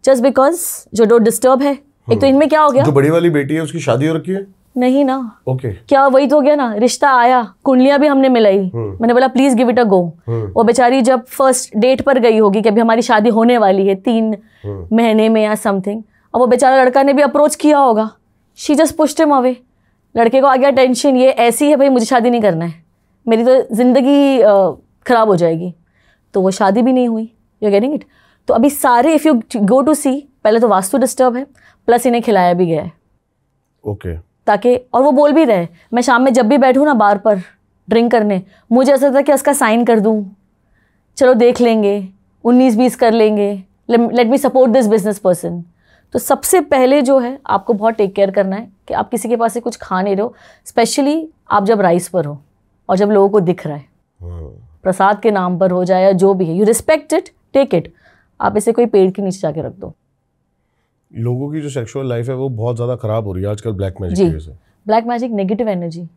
जस्ट बिकॉज जो डिस्टर्ब है। एक तो इनमें क्या हो गया, जो बड़ी वाली बेटी है उसकी शादी हो रखी है? नहीं ना। ओके। क्या वही तो हो गया ना, रिश्ता आया, कुंडलियां भी हमने मिलाई। मैंने बोला प्लीज गिव इट अ गो। वो बेचारी जब फर्स्ट डेट पर गई होगी कि अभी हमारी शादी होने वाली है 3 महीने में या समथिंग, अब वो बेचारा लड़का ने भी अप्रोच किया होगा, she just pushed him away. लड़के को आ गया टेंशन, ये ऐसी है भाई, मुझे शादी नहीं करना है, मेरी तो जिंदगी खराब हो जाएगी, तो वो शादी भी नहीं हुई। You are getting it. तो अभी सारे if you go to see, पहले तो वास्तु डिस्टर्ब है, प्लस इन्हें खिलाया भी गया है। ओके। ताकि, और वो बोल भी रहे, मैं शाम में जब भी बैठूँ ना बार पर ड्रिंक करने, मुझे ऐसा था कि उसका साइन कर दूँ, चलो देख लेंगे, 19-20 कर लेंगे, let me support this business person. तो सबसे पहले जो है आपको बहुत टेक केयर करना है कि आप किसी के पास से कुछ खा नहीं रहे हो, स्पेशली आप जब राइस पर हो और जब लोगों को दिख रहा है, प्रसाद के नाम पर हो जाए या जो भी है, you respect it, take it. आप इसे कोई पेड़ के नीचे जाके रख दो। लोगों की जो सेक्सुअल लाइफ है वो बहुत ज़्यादा ख़राब हो रही है आजकल ब्लैक मैजिक की वजह से। Black magic, negative energy.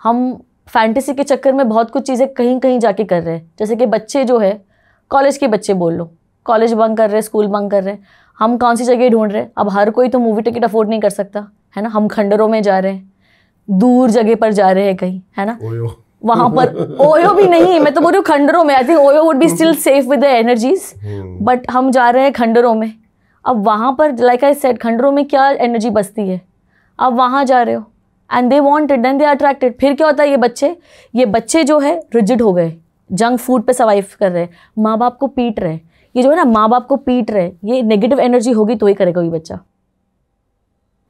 हम फैंटेसी के चक्कर में बहुत कुछ चीज़ें कहीं कहीं जाके कर रहे हैं। जैसे कि बच्चे जो है, कॉलेज के बच्चे बोल लो, कॉलेज बंक कर रहे हैं, स्कूल बंक कर रहे हैं, हम कौन सी जगह ढूंढ रहे हैं। अब हर कोई तो मूवी टिकट अफोर्ड नहीं कर सकता है ना, हम खंडरों में जा रहे हैं, दूर जगह पर जा रहे हैं कहीं, है ना, वहाँ पर ओयो भी नहीं, मैं तो बोल रही हूँ खंडरों में। I think OYO would be still safe with the energies, but हम जा रहे हैं खंडरों में। अब वहाँ पर लाइक आई सेड, खंडरों में क्या एनर्जी बसती है, अब वहाँ जा रहे हो and they want it, then they are attracted. फिर क्या होता है, ये बच्चे जो है रिजिड हो गए, जंक फूड पे सर्वाइव कर रहे हैं, माँ बाप को पीट रहे हैं। ये जो है ना, माँ बाप को पीट रहे, ये नेगेटिव एनर्जी होगी तो ही करेगा कोई बच्चा।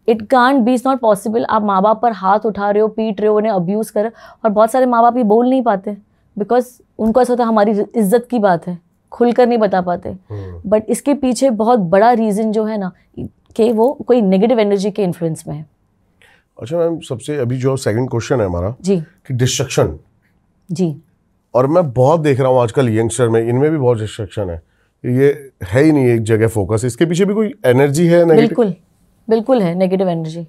It can't be, it's not possible. आप माँ बाप पर हाथ उठा रहे हो, पीट रहे हो, उन्हें अब्यूज़ कर रहे हो। और बहुत सारे माँ बाप ये बोल नहीं पाते, बिकॉज उनको ऐसा होता है हमारी इज्जत की बात है, खुलकर नहीं बता पाते। बट इसके पीछे बहुत बड़ा रीज़न जो है ना, कि वो कोई नेगेटिव एनर्जी के इन्फ्लुएंस में है। अच्छा मैम, सबसे अभी जो सेकंड क्वेश्चन है हमारा जी, कि डिस्ट्रक्शन। जी, और मैं बहुत देख रहा हूँ आजकल यंगस्टर में, इनमें भी बहुत डिस्ट्रक्शन है, ये है ही नहीं एक जगह फोकस। इसके पीछे भी कोई एनर्जी है? बिल्कुल बिल्कुल है नेगेटिव एनर्जी।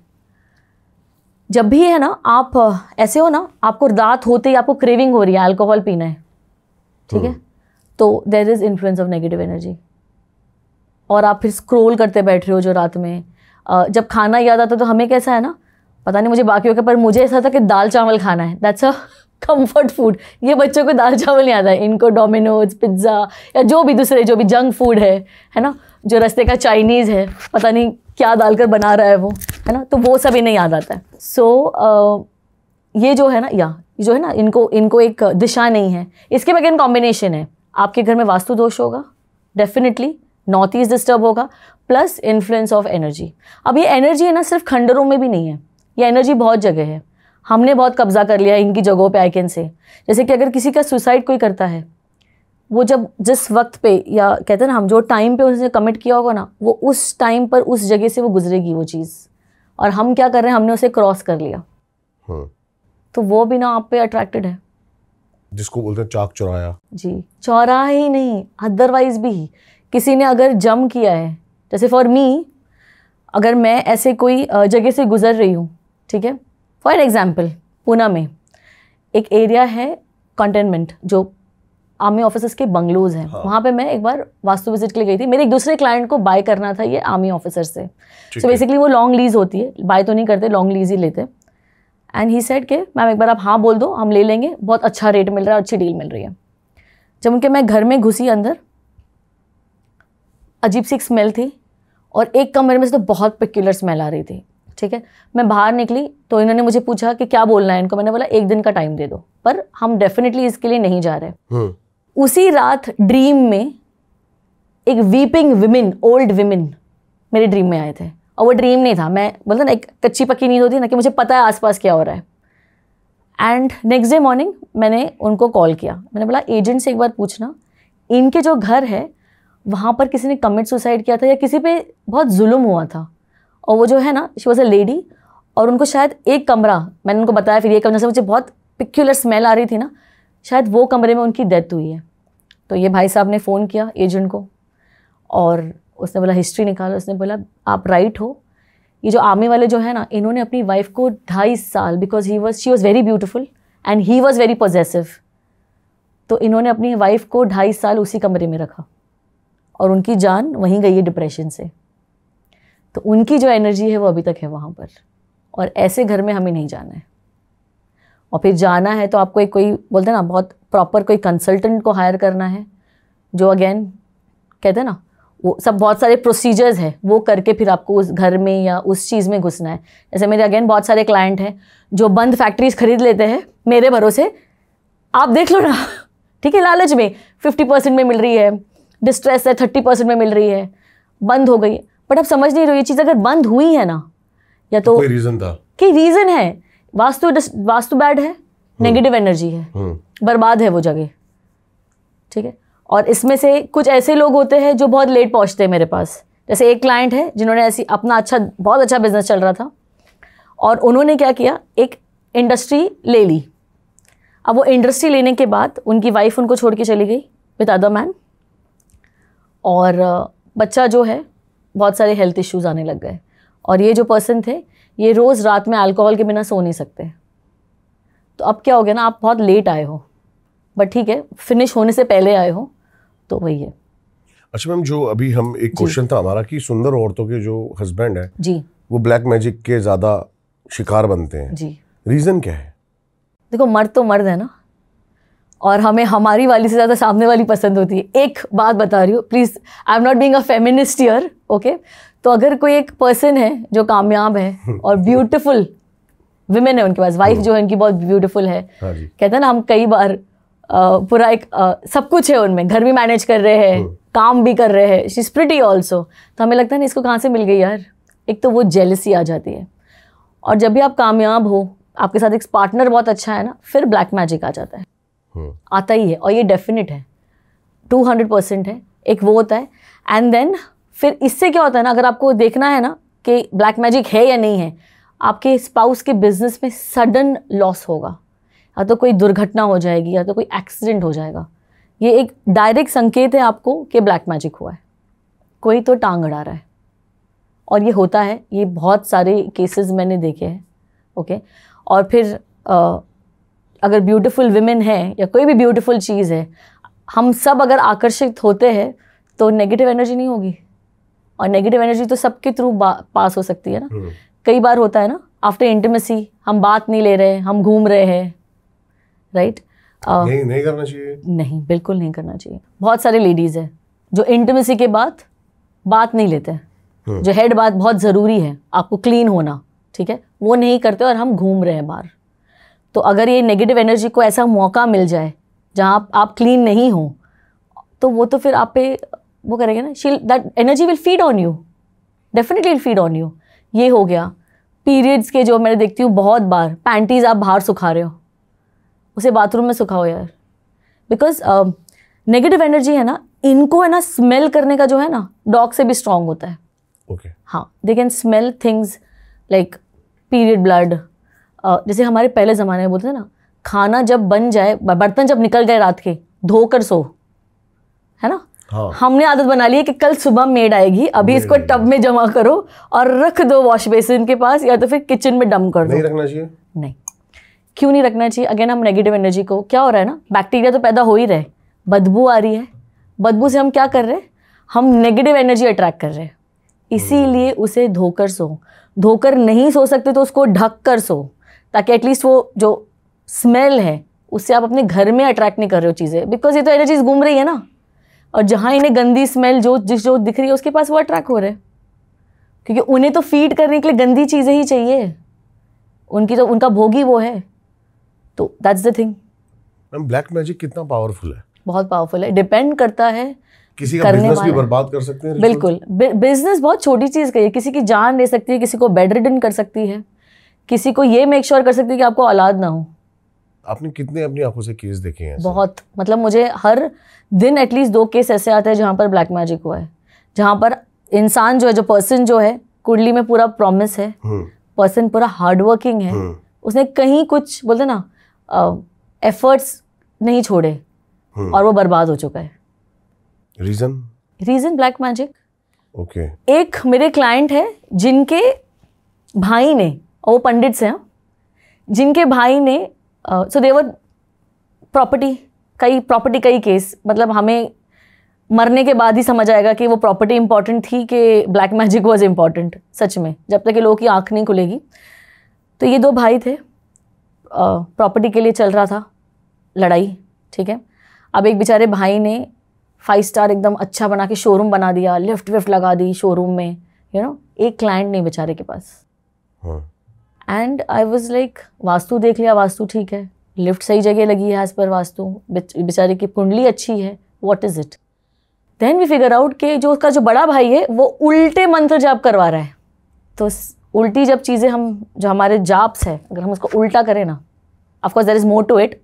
जब भी है ना, आप ऐसे हो ना, आपको रात होते ही आपको क्रेविंग हो रही है, अल्कोहल पीना है, ठीक है, तो there is influence of negative energy. और आप फिर स्क्रॉल करते बैठ रहे हो जो रात में। जब खाना याद आता तो हमें कैसा है ना, पता नहीं मुझे बाकियों का, पर मुझे ऐसा था कि दाल चावल खाना है, दैट्स अ कंफर्ट फूड। ये बच्चों को दाल चावल नहीं आता है, इनको डोमिनोज, पिज्ज़ा या जो भी दूसरे जो भी जंक फूड है ना, जो रास्ते का चाइनीज़ है, पता नहीं क्या डालकर बना रहा है वो, है ना, तो वो सब इन्हें याद आता है। सो ये जो है ना, जो है ना, इनको एक दिशा नहीं है। इसके बगैर कॉम्बिनेशन है, आपके घर में वास्तु दोष होगा डेफिनेटली, नॉर्थ ईस्ट डिस्टर्ब होगा, प्लस इन्फ्लुएंस ऑफ एनर्जी। अब ये एनर्जी है ना सिर्फ खंडरों में भी नहीं है, ये एनर्जी बहुत जगह है। हमने बहुत कब्जा कर लिया इनकी जगहों पे, आई कैन से। जैसे कि अगर किसी का सुसाइड कोई करता है, वो जब जिस वक्त पे, या कहते हैं ना हम, जो टाइम पे उसने कमिट किया होगा ना, वो उस टाइम पर उस जगह से वो गुजरेगी वो चीज़, और हम क्या कर रहे हैं, हमने उसे क्रॉस कर लिया। तो वो भी ना आप पे अट्रैक्टेड है, जिसको बोलते हैं चाक चौराया। जी, चौराहा ही नहीं, अदरवाइज भी किसी ने अगर जम किया है, जैसे फॉर मी, अगर मैं ऐसे कोई जगह से गुजर रही हूँ, ठीक है, फॉर एग्जाम्पल पूना में एक एरिया है कंटेनमेंट, जो आर्मी ऑफिसर्स के बंगलोज हैं। हाँ। वहाँ पे मैं एक बार वास्तु विजिट के लिए गई थी, मेरे एक दूसरे क्लाइंट को बाय करना था ये आर्मी ऑफिसर से। सो बेसिकली वो लॉन्ग लीज होती है, बाय तो नहीं करते, लॉन्ग लीज ही लेते। एंड ही सेड के मैम एक बार आप हाँ बोल दो, हम ले लेंगे, बहुत अच्छा रेट मिल रहा है, अच्छी डील मिल रही है। जब उनके मैं घर में घुसी अंदर, अजीब सी एक स्मेल थी, और एक कमरे में से तो बहुत पिक्युलर स्मेल आ रही थी, ठीक है। मैं बाहर निकली तो इन्होंने मुझे पूछा कि क्या बोलना है इनको। मैंने बोला 1 दिन का टाइम दे दो, पर हम डेफिनेटली इसके लिए नहीं जा रहे। उसी रात ड्रीम में एक वीपिंग विमेन, ओल्ड विमेन मेरे ड्रीम में आए थे, और वो ड्रीम नहीं था, मैं बोलता ना एक कच्ची पक्की नींद होती है ना, कि मुझे पता है आसपास क्या हो रहा है। एंड नेक्स्ट डे मॉर्निंग मैंने उनको कॉल किया, मैंने बोला एजेंट से एक बार पूछना, इनके जो घर है वहाँ पर किसी ने कमिट सुसाइड किया था या किसी पे बहुत जुल्म हुआ था, और वो जो है ना, शी वॉज अ लेडी, और उनको शायद एक कमरा, मैंने उनको बताया फिर ये कमरे से मुझे बहुत पिक्युलर स्मेल आ रही थी ना, शायद वो कमरे में उनकी डेथ हुई है। तो ये भाई साहब ने फ़ोन किया एजेंट को, और उसने बोला हिस्ट्री निकालो। उसने बोला आप राइट हो, ये जो आर्मी वाले जो है ना, इन्होंने अपनी वाइफ को 2.5 साल, because she was very beautiful and he was very possessive, तो इन्होंने अपनी वाइफ को 2.5 साल उसी कमरे में रखा, और उनकी जान वहीं गई है डिप्रेशन से। तो उनकी जो एनर्जी है वो अभी तक है वहाँ पर, और ऐसे घर में हमें नहीं जाना है। और फिर जाना है तो आपको एक कोई बोलते हैं ना, बहुत प्रॉपर कोई कंसल्टेंट को हायर करना है, जो अगेन कहते हैं ना, वो सब बहुत सारे प्रोसीजर्स है, वो करके फिर आपको उस घर में या उस चीज़ में घुसना है। जैसे मेरे अगेन बहुत सारे क्लाइंट हैं जो बंद फैक्ट्रीज खरीद लेते हैं मेरे भरोसे, आप देख लो ना, ठीक है, लालच में 50% में मिल रही है, डिस्ट्रेस है 30% में मिल रही है, बंद हो गई, बट आप समझ नहीं रहे ये चीज़ अगर बंद हुई है ना, या तो कोई रीज़न था, कि रीज़न है, वास्तु बैड है, नेगेटिव एनर्जी है, बर्बाद है वो जगह, ठीक है। और इसमें से कुछ ऐसे लोग होते हैं जो बहुत लेट पहुंचते हैं मेरे पास। जैसे एक क्लाइंट है जिन्होंने ऐसी अपना बहुत अच्छा बिजनेस चल रहा था, और उन्होंने क्या किया, एक इंडस्ट्री ले ली। अब वो इंडस्ट्री लेने के बाद उनकी वाइफ उनको छोड़ के चली गई विद अदर मैन, और बच्चा जो है बहुत सारे हेल्थ इश्यूज़ आने लग गए, और ये जो पर्सन थे ये रोज़ रात में अल्कोहल के बिना सो नहीं सकते। तो अब क्या हो गया ना, आप बहुत लेट आए हो, बट ठीक है, फिनिश होने से पहले आए हो, तो वही है। अच्छा मैम, जो अभी हम एक क्वेश्चन था हमारा कि सुंदर औरतों के जो हस्बैंड है जी, वो ब्लैक मैजिक के ज़्यादा शिकार बनते हैं जी, रीज़न क्या है? देखो, मर्द तो मर्द है ना, और हमें हमारी वाली से ज़्यादा सामने वाली पसंद होती है। एक बात बता रही हूँ, please, I am not being a feminist here, okay. तो अगर कोई एक पर्सन है जो कामयाब है और ब्यूटीफुल विमेन है, उनके पास वाइफ जो है उनकी बहुत ब्यूटीफुल है, कहते हैं ना, हम कई बार पूरा एक सब कुछ है उनमें, घर भी मैनेज कर रहे हैं, काम भी कर रहे हैं, शी इज़ प्रिटी ऑल्सो, तो हमें लगता है ना इसको कहाँ से मिल गई यार। एक तो वो जेलसी आ जाती है, और जब भी आप कामयाब हो, आपके साथ एक पार्टनर बहुत अच्छा है ना, फिर ब्लैक मैजिक आ जाता है, आता ही है, और ये डेफिनेट है, 200% है, एक वो होता है। एंड देन फिर इससे क्या होता है ना, अगर आपको देखना है ना कि ब्लैक मैजिक है या नहीं है, आपके स्पाउस के बिजनेस में सडन लॉस होगा, या तो कोई दुर्घटना हो जाएगी, या तो कोई एक्सीडेंट हो जाएगा। ये एक डायरेक्ट संकेत है आपको कि ब्लैक मैजिक हुआ है, कोई तो टांग अड़ा रहा है, और ये होता है, ये बहुत सारे केसेस मैंने देखे हैं, ओके। और फिर अगर ब्यूटीफुल विमेन है या कोई भी ब्यूटीफुल चीज़ है, हम सब अगर आकर्षित होते हैं तो नेगेटिव एनर्जी नहीं होगी, और नेगेटिव एनर्जी तो सबके थ्रू पास हो सकती है ना। कई बार होता है ना, आफ्टर इंटीमेसी हम बात नहीं ले रहे, हम घूम रहे हैं, राइट? नहीं करना चाहिए। नहीं, बिल्कुल नहीं करना चाहिए। बहुत सारे लेडीज है जो इंटीमेसी के बाद बात नहीं लेते, जो हेड बात बहुत ज़रूरी है, आपको क्लीन होना, ठीक है, वो नहीं करते और हम घूम रहे हैं बाहर। तो अगर ये नेगेटिव एनर्जी को ऐसा मौका मिल जाए जहाँ आप क्लीन नहीं हो, तो वो तो फिर आप पे वो करेंगे ना, that energy will feed on you, definitely will feed on you. ये हो गया। पीरियड्स के जो मैं देखती हूँ बहुत बार, पैंटीज आप बाहर सुखा रहे हो, उसे बाथरूम में सुखाओ यार, बिकॉज नेगेटिव एनर्जी है ना, इनको है ना स्मेल करने का जो है ना, डॉग से भी स्ट्रांग होता है। ओके। हाँ, they can smell things like period blood. जैसे हमारे पहले ज़माने में बोलते थे ना, खाना जब बन जाए, बर्तन जब निकल गए रात के, धोकर सो, है ना। हाँ। हमने आदत बना ली है कि कल सुबह मेड आएगी, अभी इसको टब में जमा करो और रख दो वॉश बेसिन के पास, या तो फिर किचन में डंप कर दो। नहीं रखना चाहिए। नहीं, क्यों नहीं रखना चाहिए? अगेन हम नेगेटिव एनर्जी को, क्या हो रहा है ना, बैक्टीरिया तो पैदा हो ही रहे, बदबू आ रही है, बदबू से हम क्या कर रहे हैं, हम नेगेटिव एनर्जी अट्रैक्ट कर रहे हैं। इसीलिए उसे धोकर सो, धोकर नहीं सो सकते तो उसको ढक कर सो, ताकि एटलीस्ट वो जो स्मेल है उससे आप अपने घर में अट्रैक्ट नहीं कर रहे हो चीज़ें, बिकॉज ये तो एनर्जीज घूम रही है ना, और जहाँ इन्हें गंदी स्मेल जो दिख रही है उसके पास वो अट्रैक्ट हो रहे हैं, क्योंकि उन्हें तो फीड करने के लिए गंदी चीज़ें ही चाहिए, उनका भोगी वो है। तो that's the thing. Ma'am, black magic कितना पावरफुल है? बहुत पावरफुल है, डिपेंड करता है। किसी का बिजनेस भी बर्बाद कर सकते हैं। बिल्कुल, बिजनेस बहुत छोटी चीज़ का है, किसी की जान ले सकती है, किसी को बेड रिडन कर सकती है, किसी को ये मेक श्योर कर सकती है कि आपको औलाद ना हो। आपने कितने अपनी आंखों से केस देखे हैं? बहुत, मतलब मुझे हर दिन एटलीस्ट 2 केस ऐसे आते हैं जहाँ पर ब्लैक मैजिक हुआ है, जहाँ पर इंसान जो है, जो पर्सन जो है, कुंडली में पूरा प्रॉमिस है, पर्सन पूरा हार्ड वर्किंग है, उसने कहीं कुछ बोलते ना एफर्ट्स नहीं छोड़े और वो बर्बाद हो चुका है। Reason black magic. ओके। एक मेरे क्लाइंट है जिनके भाई ने, और वो पंडित से हैं, जिनके भाई ने सो देवर प्रॉपर्टी कई केस, मतलब हमें मरने के बाद ही समझ आएगा कि वो प्रॉपर्टी इंपॉर्टेंट थी कि ब्लैक मैजिक वाज इंपॉर्टेंट, सच में, जब तक कि लोगों की आंख नहीं खुलेगी। तो ये 2 भाई थे, प्रॉपर्टी के लिए चल रहा था लड़ाई, ठीक है। अब एक बेचारे भाई ने 5 स्टार एकदम अच्छा बना के शोरूम बना दिया, लिफ्ट विफ्ट लगा दी शोरूम में, एक क्लाइंट नहीं बेचारे के पास। And I was like, vastu देख लिया, वास्तु ठीक है, लिफ्ट सही जगह लगी है एज पर वास्तु, बेचारे की कुंडली अच्छी है, what is it? Then we figure out कि जो उसका जो बड़ा भाई है वो उल्टे मंत्र जाप करवा रहा है। तो उल्टी जब चीज़ें जो हमारे जाप्स है, अगर हम उसको उल्टा करें ना, of course there is more to it,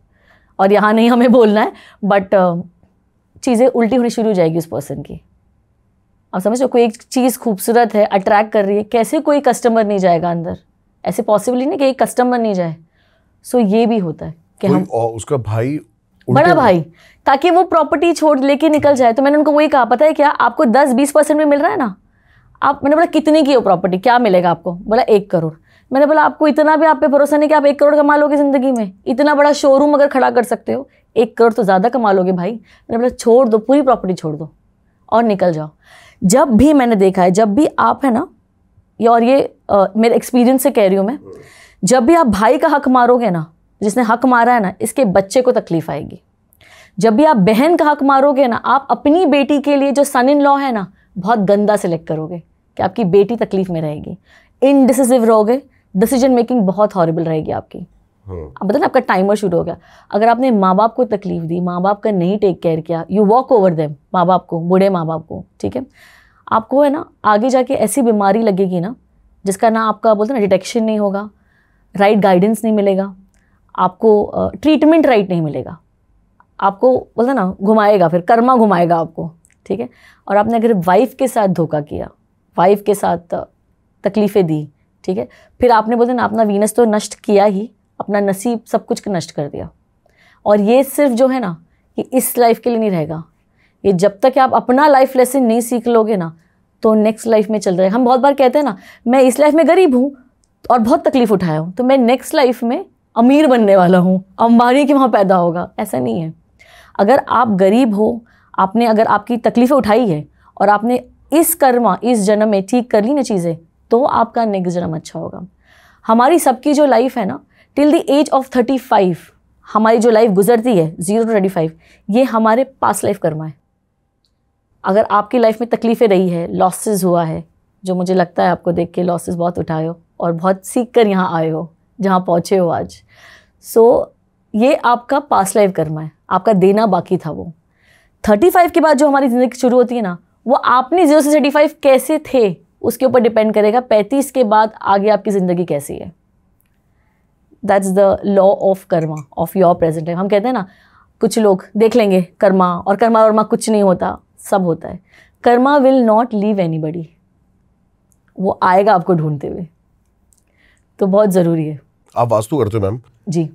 और यहाँ नहीं हमें बोलना है, बट चीज़ें उल्टी होनी शुरू हो जाएगी उस पर्सन की। आप समझ लो, कोई एक चीज़ खूबसूरत है, अट्रैक्ट कर रही है, कैसे कोई कस्टमर नहीं जाएगा अंदर? ऐसे पॉसिबल ही नहीं कि एक कस्टमर नहीं जाए। सो ये भी होता है कि हम उसका भाई, बड़ा भाई, ताकि वो प्रॉपर्टी छोड़ लेके निकल जाए। तो मैंने उनको वही कहा, पता है क्या, आपको 10-20% में मिल रहा है ना, मैंने बोला कितने की हो प्रॉपर्टी, क्या मिलेगा आपको? बोला 1 करोड़। मैंने बोला आपको इतना भी आप पे भरोसा नहीं कि आप 1 करोड़ कमा लोगे ज़िंदगी में? इतना बड़ा शोरूम अगर खड़ा कर सकते हो, 1 करोड़ तो ज़्यादा कमा लोगे भाई। मैंने बोला छोड़ दो, पूरी प्रॉपर्टी छोड़ दो और निकल जाओ। जब भी मैंने देखा है, जब भी आप है ना, और ये मेरे एक्सपीरियंस से कह रही हूँ मैं, जब भी आप भाई का हक मारोगे ना, जिसने हक मारा है ना, इसके बच्चे को तकलीफ आएगी। जब भी आप बहन का हक मारोगे ना, आप अपनी बेटी के लिए जो सन इन लॉ है ना, बहुत गंदा सिलेक्ट करोगे कि आपकी बेटी तकलीफ में रहेगी, इनडिसिसिव रहोगे, डिसीजन मेकिंग बहुत हॉरिबल रहेगी आपकी। अब मतलब आपका टाइमर शुरू हो गया। अगर आपने माँ बाप को तकलीफ दी, माँ बाप का नहीं टेक केयर किया, यू वॉक ओवर देम, माँ बाप को, बूढ़े माँ बाप को, ठीक है, आपको है ना आगे जाके ऐसी बीमारी लगेगी ना, जिसका ना आपका बोलते ना डिटेक्शन नहीं होगा, राइट गाइडेंस नहीं मिलेगा, आपको ट्रीटमेंट राइट नहीं मिलेगा, आपको बोलते ना घुमाएगा, फिर कर्मा घुमाएगा आपको, ठीक है। और आपने अगर वाइफ के साथ धोखा किया, वाइफ के साथ तकलीफ़ें दी, ठीक है, फिर आपने बोलते ना अपना वीनस तो नष्ट किया ही, अपना नसीब सब कुछ नष्ट कर दिया। और ये सिर्फ जो है ना, ये इस लाइफ के लिए नहीं रहेगा, ये जब तक आप अपना लाइफ लेसन नहीं सीख लोगे ना, तो नेक्स्ट लाइफ में चल रहेगा। हम बहुत बार कहते हैं ना, मैं इस लाइफ में गरीब हूँ और बहुत तकलीफ उठाया हूँ, तो मैं नेक्स्ट लाइफ में अमीर बनने वाला हूँ, अंबानी के वहाँ पैदा होगा। ऐसा नहीं है। अगर आप गरीब हो, आपने अगर आपकी तकलीफ़ें उठाई है और आपने इस कर्मा इस जन्म में ठीक कर ली ना चीज़ें, तो आपका नेक्स्ट जन्म अच्छा होगा। हमारी सबकी जो लाइफ है ना, टिल द एज ऑफ 35 हमारी जो लाइफ गुजरती है 0 to 35, ये हमारे पास्ट लाइफ कर्मा है। अगर आपकी लाइफ में तकलीफ़ें रही है, लॉसेस हुआ है, जो मुझे लगता है आपको देख के लॉसेस बहुत उठाए हो और बहुत सीख कर यहाँ आए हो, जहाँ पहुँचे हो आज, सो ये आपका पास्ट लाइफ कर्मा है, आपका देना बाकी था वो। 35 के बाद जो हमारी ज़िंदगी शुरू होती है ना, वो आपने 0 से 35 कैसे थे उसके ऊपर डिपेंड करेगा 35 के बाद आगे आपकी ज़िंदगी कैसी है। That's the law of Karma of your present time. हम कहते हैं ना, कुछ लोग देख लेंगे कर्मा, और कर्मा वर्मा कुछ नहीं होता, सब होता है। Karma will not leave anybody, वो आएगा आपको ढूंढते हुए, तो बहुत ज़रूरी है। आप वास्तु करते हो मैम? जी।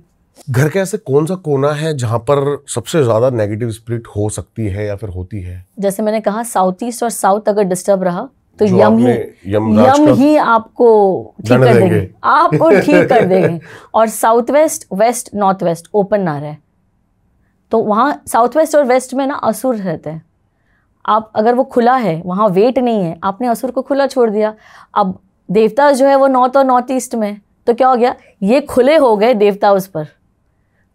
घर के ऐसे कौन सा कोना है जहां पर सबसे ज्यादा नेगेटिव स्पिरिट हो सकती है या फिर होती है? जैसे मैंने कहा, साउथ ईस्ट और साउथ अगर डिस्टर्ब रहा तो यम ही आपको ठीक कर देंगे, आपको ठीक कर देंगे। और south west, west, north west open ना रहे, तो वहाँ साउथ वेस्ट और वेस्ट में ना असुर रहते हैं। आप अगर वो खुला है, वहाँ वेट नहीं है, आपने असुर को खुला छोड़ दिया। अब देवता जो है वो नॉर्थ और नॉर्थ ईस्ट में, तो क्या हो गया, ये खुले हो गए देवता उस पर,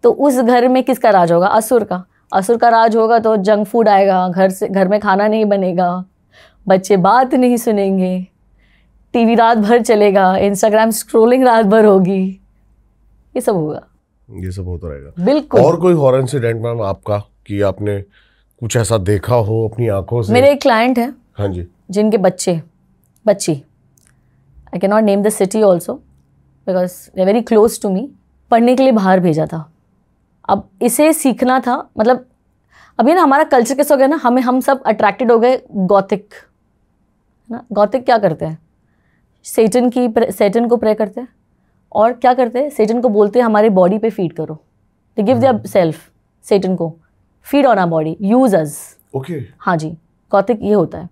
तो उस घर में किसका राज होगा? असुर का। असुर का राज होगा तो जंक फूड आएगा, घर में खाना नहीं बनेगा, बच्चे बात नहीं सुनेंगे, टीवी रात भर चलेगा, इंस्टाग्राम स्क्रॉलिंग रात भर होगी, ये सब होगा, ये सब होता रहेगा। बिल्कुल। और कोई हॉरर इंसिडेंट मैम आपका कि आपने कुछ ऐसा देखा हो अपनी आंखों से? मेरे एक क्लाइंट है, हाँ जी, जिनके बच्ची, I can not name the city also because they very close to me, पढ़ने के लिए बाहर भेजा था। अब इसे सीखना था, मतलब अभी ना हमारा कल्चर कैसा हो गया ना, हम सब अट्रैक्टेड हो गए गॉथिक ना। गॉथिक क्या करते हैं? सेटन को प्रे करते हैं, और क्या करते हैं, सेटन को बोलते हैं हमारे बॉडी पे फीड करो, they give their self, Satan को feed on our body, use us. Okay, हाँ जी, गॉथिक ये होता है।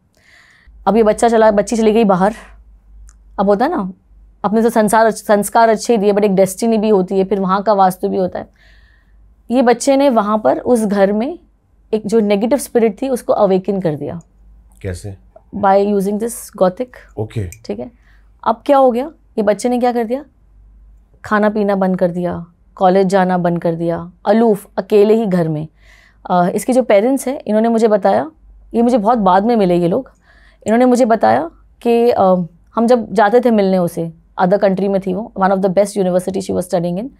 अब ये बच्ची चली गई बाहर, अब होता है ना, अपने तो संस्कार अच्छे दिए, बट एक डेस्टिनी भी होती है, फिर वहाँ का वास्तु भी होता है। ये बच्चे ने वहाँ पर उस घर में एक जो नेगेटिव स्पिरिट थी उसको अवेकन कर दिया। कैसे? By using this Gothic. Okay, ठीक है। अब क्या हो गया, ये बच्चे ने क्या कर दिया, खाना पीना बंद कर दिया, कॉलेज जाना बंद कर दिया, अलूफ, अकेले ही घर में। इसके जो पेरेंट्स हैं, इन्होंने मुझे बताया, ये मुझे बहुत बाद में मिले ये लोग, इन्होंने मुझे बताया कि हम जब जाते थे मिलने उसे, अदर कंट्री में थी वो, one of the best university she was studying in,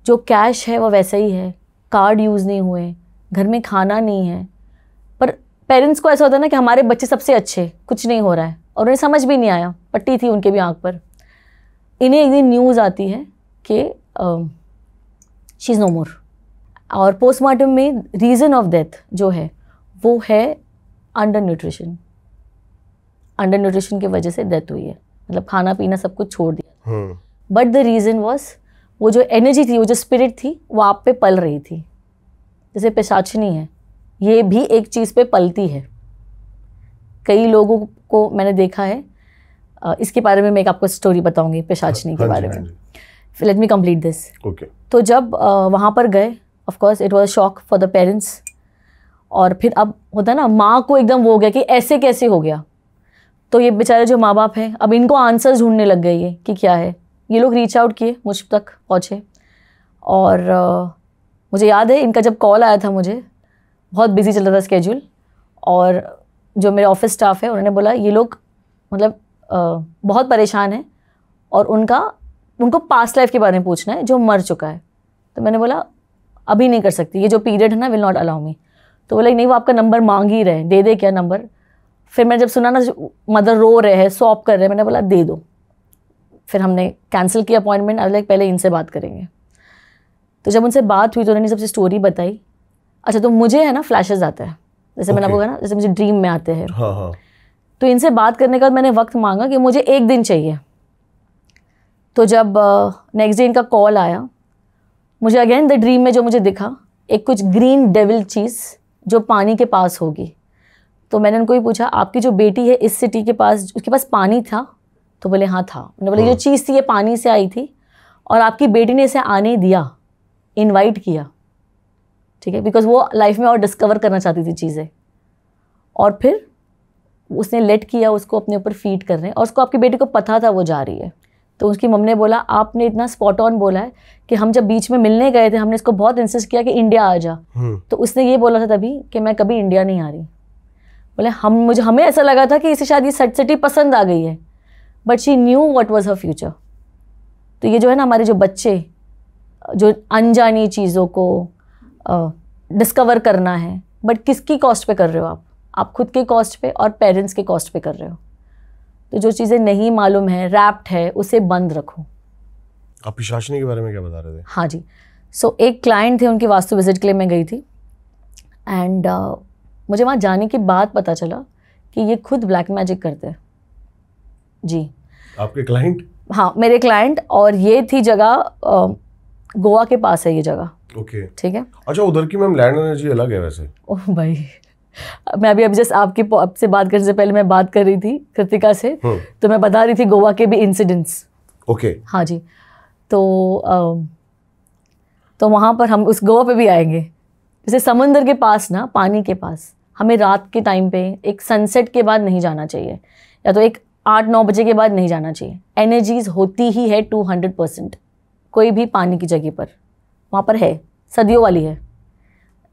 जो कैश है वो वैसा ही है, कार्ड यूज़ नहीं हुए, घर में खाना नहीं है, पर पेरेंट्स को ऐसा होता है ना कि हमारे बच्चे सबसे अच्छे, कुछ नहीं हो रहा है, और उन्हें समझ भी नहीं आया, पट्टी थी उनके भी आंख पर। इन्हें एक दिन न्यूज़ आती है कि शी इज़ नो मोर, और पोस्टमार्टम में रीज़न ऑफ डेथ जो है वो है अंडर न्यूट्रिशन की वजह से डेथ हुई है, मतलब खाना पीना सब कुछ छोड़ दिया। बट द रीज़न वॉज, वो जो एनर्जी थी, वो जो स्पिरिट थी, वो आप पे पल रही थी, जैसे पिशाचिनी है, ये भी एक चीज़ पे पलती है। कई लोगों को मैंने देखा है, इसके बारे में मैं एक आपको स्टोरी बताऊंगी पिशाचिनी के बारे में। Let me complete this. तो जब वहाँ पर गए, of course it was shock for the parents, और फिर अब होता है ना, माँ को एकदम वो हो गया कि ऐसे कैसे हो गया। तो ये बेचारे जो माँ बाप हैं, अब इनको आंसर्स ढूंढने लग गए ये कि क्या है। ये लोग रीच आउट किए, मुझ तक पहुँचे, और मुझे याद है इनका जब कॉल आया था, मुझे बहुत बिजी चल रहा था स्केड्यूल, और जो मेरे ऑफिस स्टाफ है उन्होंने बोला ये लोग मतलब बहुत परेशान हैं, और उनको पास्ट लाइफ के बारे में पूछना है जो मर चुका है। तो मैंने बोला अभी नहीं कर सकती, ये जो पीरियड है ना विल नॉट अलाउ मी। तो बोला नहीं, वो आपका नंबर मांग ही रहे, दे दे क्या नंबर। फिर मैं जब सुना ना मदर रो रहे हैं, सॉप कर रहे हैं, मैंने बोला दे दो। फिर हमने कैंसिल किया अपॉइंटमेंट, आई लाइक पहले इनसे बात करेंगे। तो जब उनसे बात हुई तो उन्होंने सबसे स्टोरी बताई। अच्छा, तो मुझे है ना फ्लैशेस आता है, जैसे मैंने आपको कहा ना, जैसे मुझे ड्रीम में आते हैं। हाँ। तो इनसे बात करने के बाद मैंने वक्त मांगा कि मुझे 1 दिन चाहिए। तो जब नेक्स्ट डे इनका कॉल आया, मुझे अगेन द ड्रीम में जो मुझे दिखा, एक कुछ ग्रीन डेविल चीज़ जो पानी के पास होगी। तो मैंने उनको ही पूछा, आपकी जो बेटी है इस सिटी के पास, उसके पास पानी था? तो बोले हाँ था। मैंने बोला जो चीज़ थी ये पानी से आई थी, और आपकी बेटी ने इसे आने दिया, इनवाइट किया, ठीक है, बिकॉज वो लाइफ में और डिस्कवर करना चाहती थी चीज़ें। और फिर उसने लेट किया उसको अपने ऊपर फीड कर रहे हैं, और उसको आपके बेटे को पता था वो जा रही है। तो उसकी मम्मी ने बोला आपने इतना स्पॉट ऑन बोला है कि हम जब बीच में मिलने गए थे हमने इसको बहुत इंसिस्ट किया कि इंडिया आ जा, तो उसने ये बोला था तभी कि मैं कभी इंडिया नहीं आ रही। बोले हमें ऐसा लगा था कि इसे शायद ये सट सिटी पसंद आ गई है, but she knew what was her future. तो ये जो है ना हमारे जो बच्चे जो अनजानी चीज़ों को डिस्कवर करना है, बट किसकी कॉस्ट पे कर रहे हो आप खुद के कॉस्ट पे और पेरेंट्स के कॉस्ट पे कर रहे हो। तो जो चीज़ें नहीं मालूम है, रैप्ट है, उसे बंद रखो। आप पिशाचनी के बारे में क्या बता रहे थे? हाँ जी, सो एक क्लाइंट थे, उनकी वास्तु विजिट के लिए मैं गई थी, एंड मुझे वहाँ जाने के बाद पता चला कि ये खुद ब्लैक मैजिक करते हैं जी। आपके क्लाइंट? हाँ, मेरे क्लाइंट, और ये थी जगह गोवा के पास है ये जगह। ओके, ठीक है। अच्छा, उधर की मैम लैंड एनर्जी अलग है वैसे। ओह भाई, मैं अभी जस्ट आपसे बात करने से पहले मैं बात कर रही थी कृतिका से, तो मैं बता रही थी गोवा के भी इंसिडेंट्स। ओके, हाँ जी। तो वहाँ पर हम उस गोवा पे भी आएंगे। जैसे समुंदर के पास ना, पानी के पास हमें रात के टाइम पे एक सनसेट के बाद नहीं जाना चाहिए, या तो एक 8-9 बजे के बाद नहीं जाना चाहिए। एनर्जीज होती ही है 200% कोई भी पानी की जगह पर, वहाँ पर है, सदियों वाली है,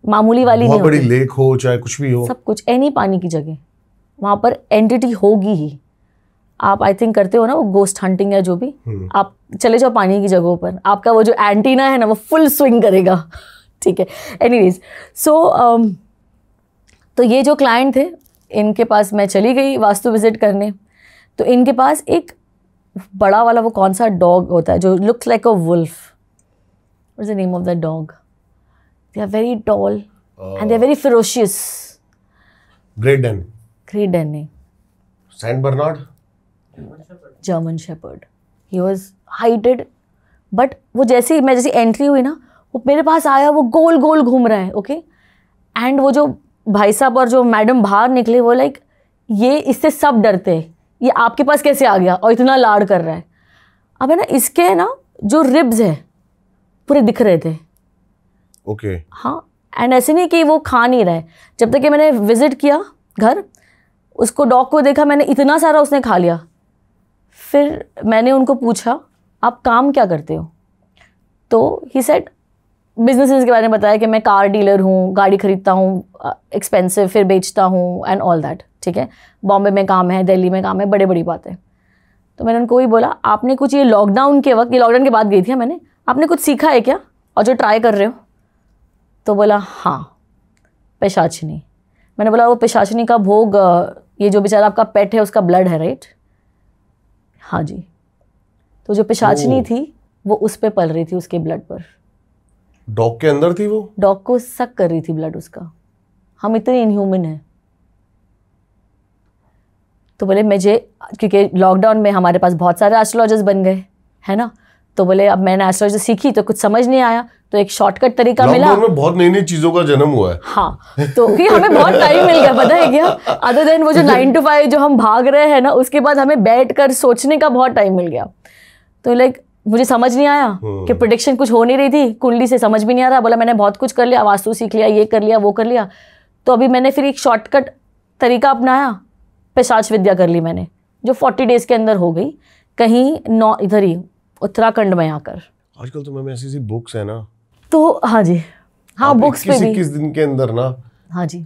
मामूली वाली नहीं। बड़ी लेक हो चाहे कुछ भी हो, सब कुछ, एनी पानी की जगह वहाँ पर एंटिटी होगी ही। आप आई थिंक करते हो ना वो गोस्ट हंटिंग या जो भी, आप चले जाओ पानी की जगहों पर, आपका वो जो एंटीना है ना वो फुल स्विंग करेगा। ठीक है, एनीवेज, सो तो ये जो क्लाइंट थे इनके पास मैं चली गई वास्तु विजिट करने। तो इनके पास एक बड़ा वाला वो कौन सा डॉग होता है जो looks like a wolf, what is the name of the dog? They are very tall and they are very ferocious. Great Dane. Great Dane नहीं, Saint Bernard. German Shepherd. He was heighted, but वो जैसे entry हुई ना, वो मेरे पास आया, वो गोल गोल घूम रहा है, ओके। एंड वो जो भाई साहब और जो मैडम बाहर निकले, वो लाइक ये इससे सब डरते हैं, ये आपके पास कैसे आ गया और इतना लाड़ कर रहा है। अब है ना इसके ना जो रिब्स है पूरे दिख रहे थे, ओके। हाँ, एंड ऐसे नहीं कि वो खा नहीं रहा है। जब तक कि मैंने विजिट किया घर, उसको डॉग को देखा मैंने, इतना सारा उसने खा लिया। फिर मैंने उनको पूछा आप काम क्या करते हो? तो ही सेड बिजनेस के बारे में बताया कि मैं कार डीलर हूँ, गाड़ी खरीदता हूँ एक्सपेंसिव, फिर बेचता हूँ एंड ऑल दैट। ठीक है, बॉम्बे में काम है, दिल्ली में काम है, बड़ी बड़ी बातें। तो मैंने उनको ही बोला आपने कुछ ये लॉकडाउन के वक्त, ये लॉकडाउन के बाद गई थी मैंने, आपने कुछ सीखा है क्या और जो ट्राई कर रहे हो? तो बोला हाँ, पिशाचनी। मैंने बोला वो पिशाचनी का भोग, ये जो बेचारा आपका पेट है उसका ब्लड है, राइट? हाँ जी। तो जो पिशाचनी थी वो उस पे पल रही थी, उसके ब्लड पर। डॉग के अंदर थी वो? डॉग को सक कर रही थी ब्लड उसका। हम इतने इनह्यूमन हैं। तो बोले मुझे, क्योंकि लॉकडाउन में हमारे पास बहुत सारे एस्ट्रोलॉजर्स बन गए, है ना, तो बोले अब मैंने एस्ट्रोलॉजी सीखी तो कुछ समझ नहीं आया, तो एक शॉर्टकट तरीका मिला। लॉकडाउन में बहुत नई नई चीजों का जन्म हुआ है। हाँ, तो हमें बहुत टाइम मिल गया, पता है क्या, अदर देन वो जो 9 to 5 जो हम भाग रहे हैं ना, उसके बाद हमें बैठकर सोचने का बहुत टाइम मिल गया। तो लाइक मुझे समझ नहीं आया कि प्रेडिक्शन कुछ हो नहीं रही थी, कुंडली से समझ भी नहीं आ रहा। बोला मैंने बहुत कुछ कर लिया, वास्तु सीख लिया, ये कर लिया, वो कर लिया। तो अभी मैंने फिर एक शॉर्टकट तरीका अपनाया, पिशाच विद्या कर ली मैंने, जो 40 डेज के अंदर हो गई, कहीं इधर ही उत्तराखंड में आकर। आजकल तो मैम ऐसी बुक्स है ना, तो हाँ जी, हाँ बुक्स पे भी 21 दिन के अंदर ना, हाँ जी,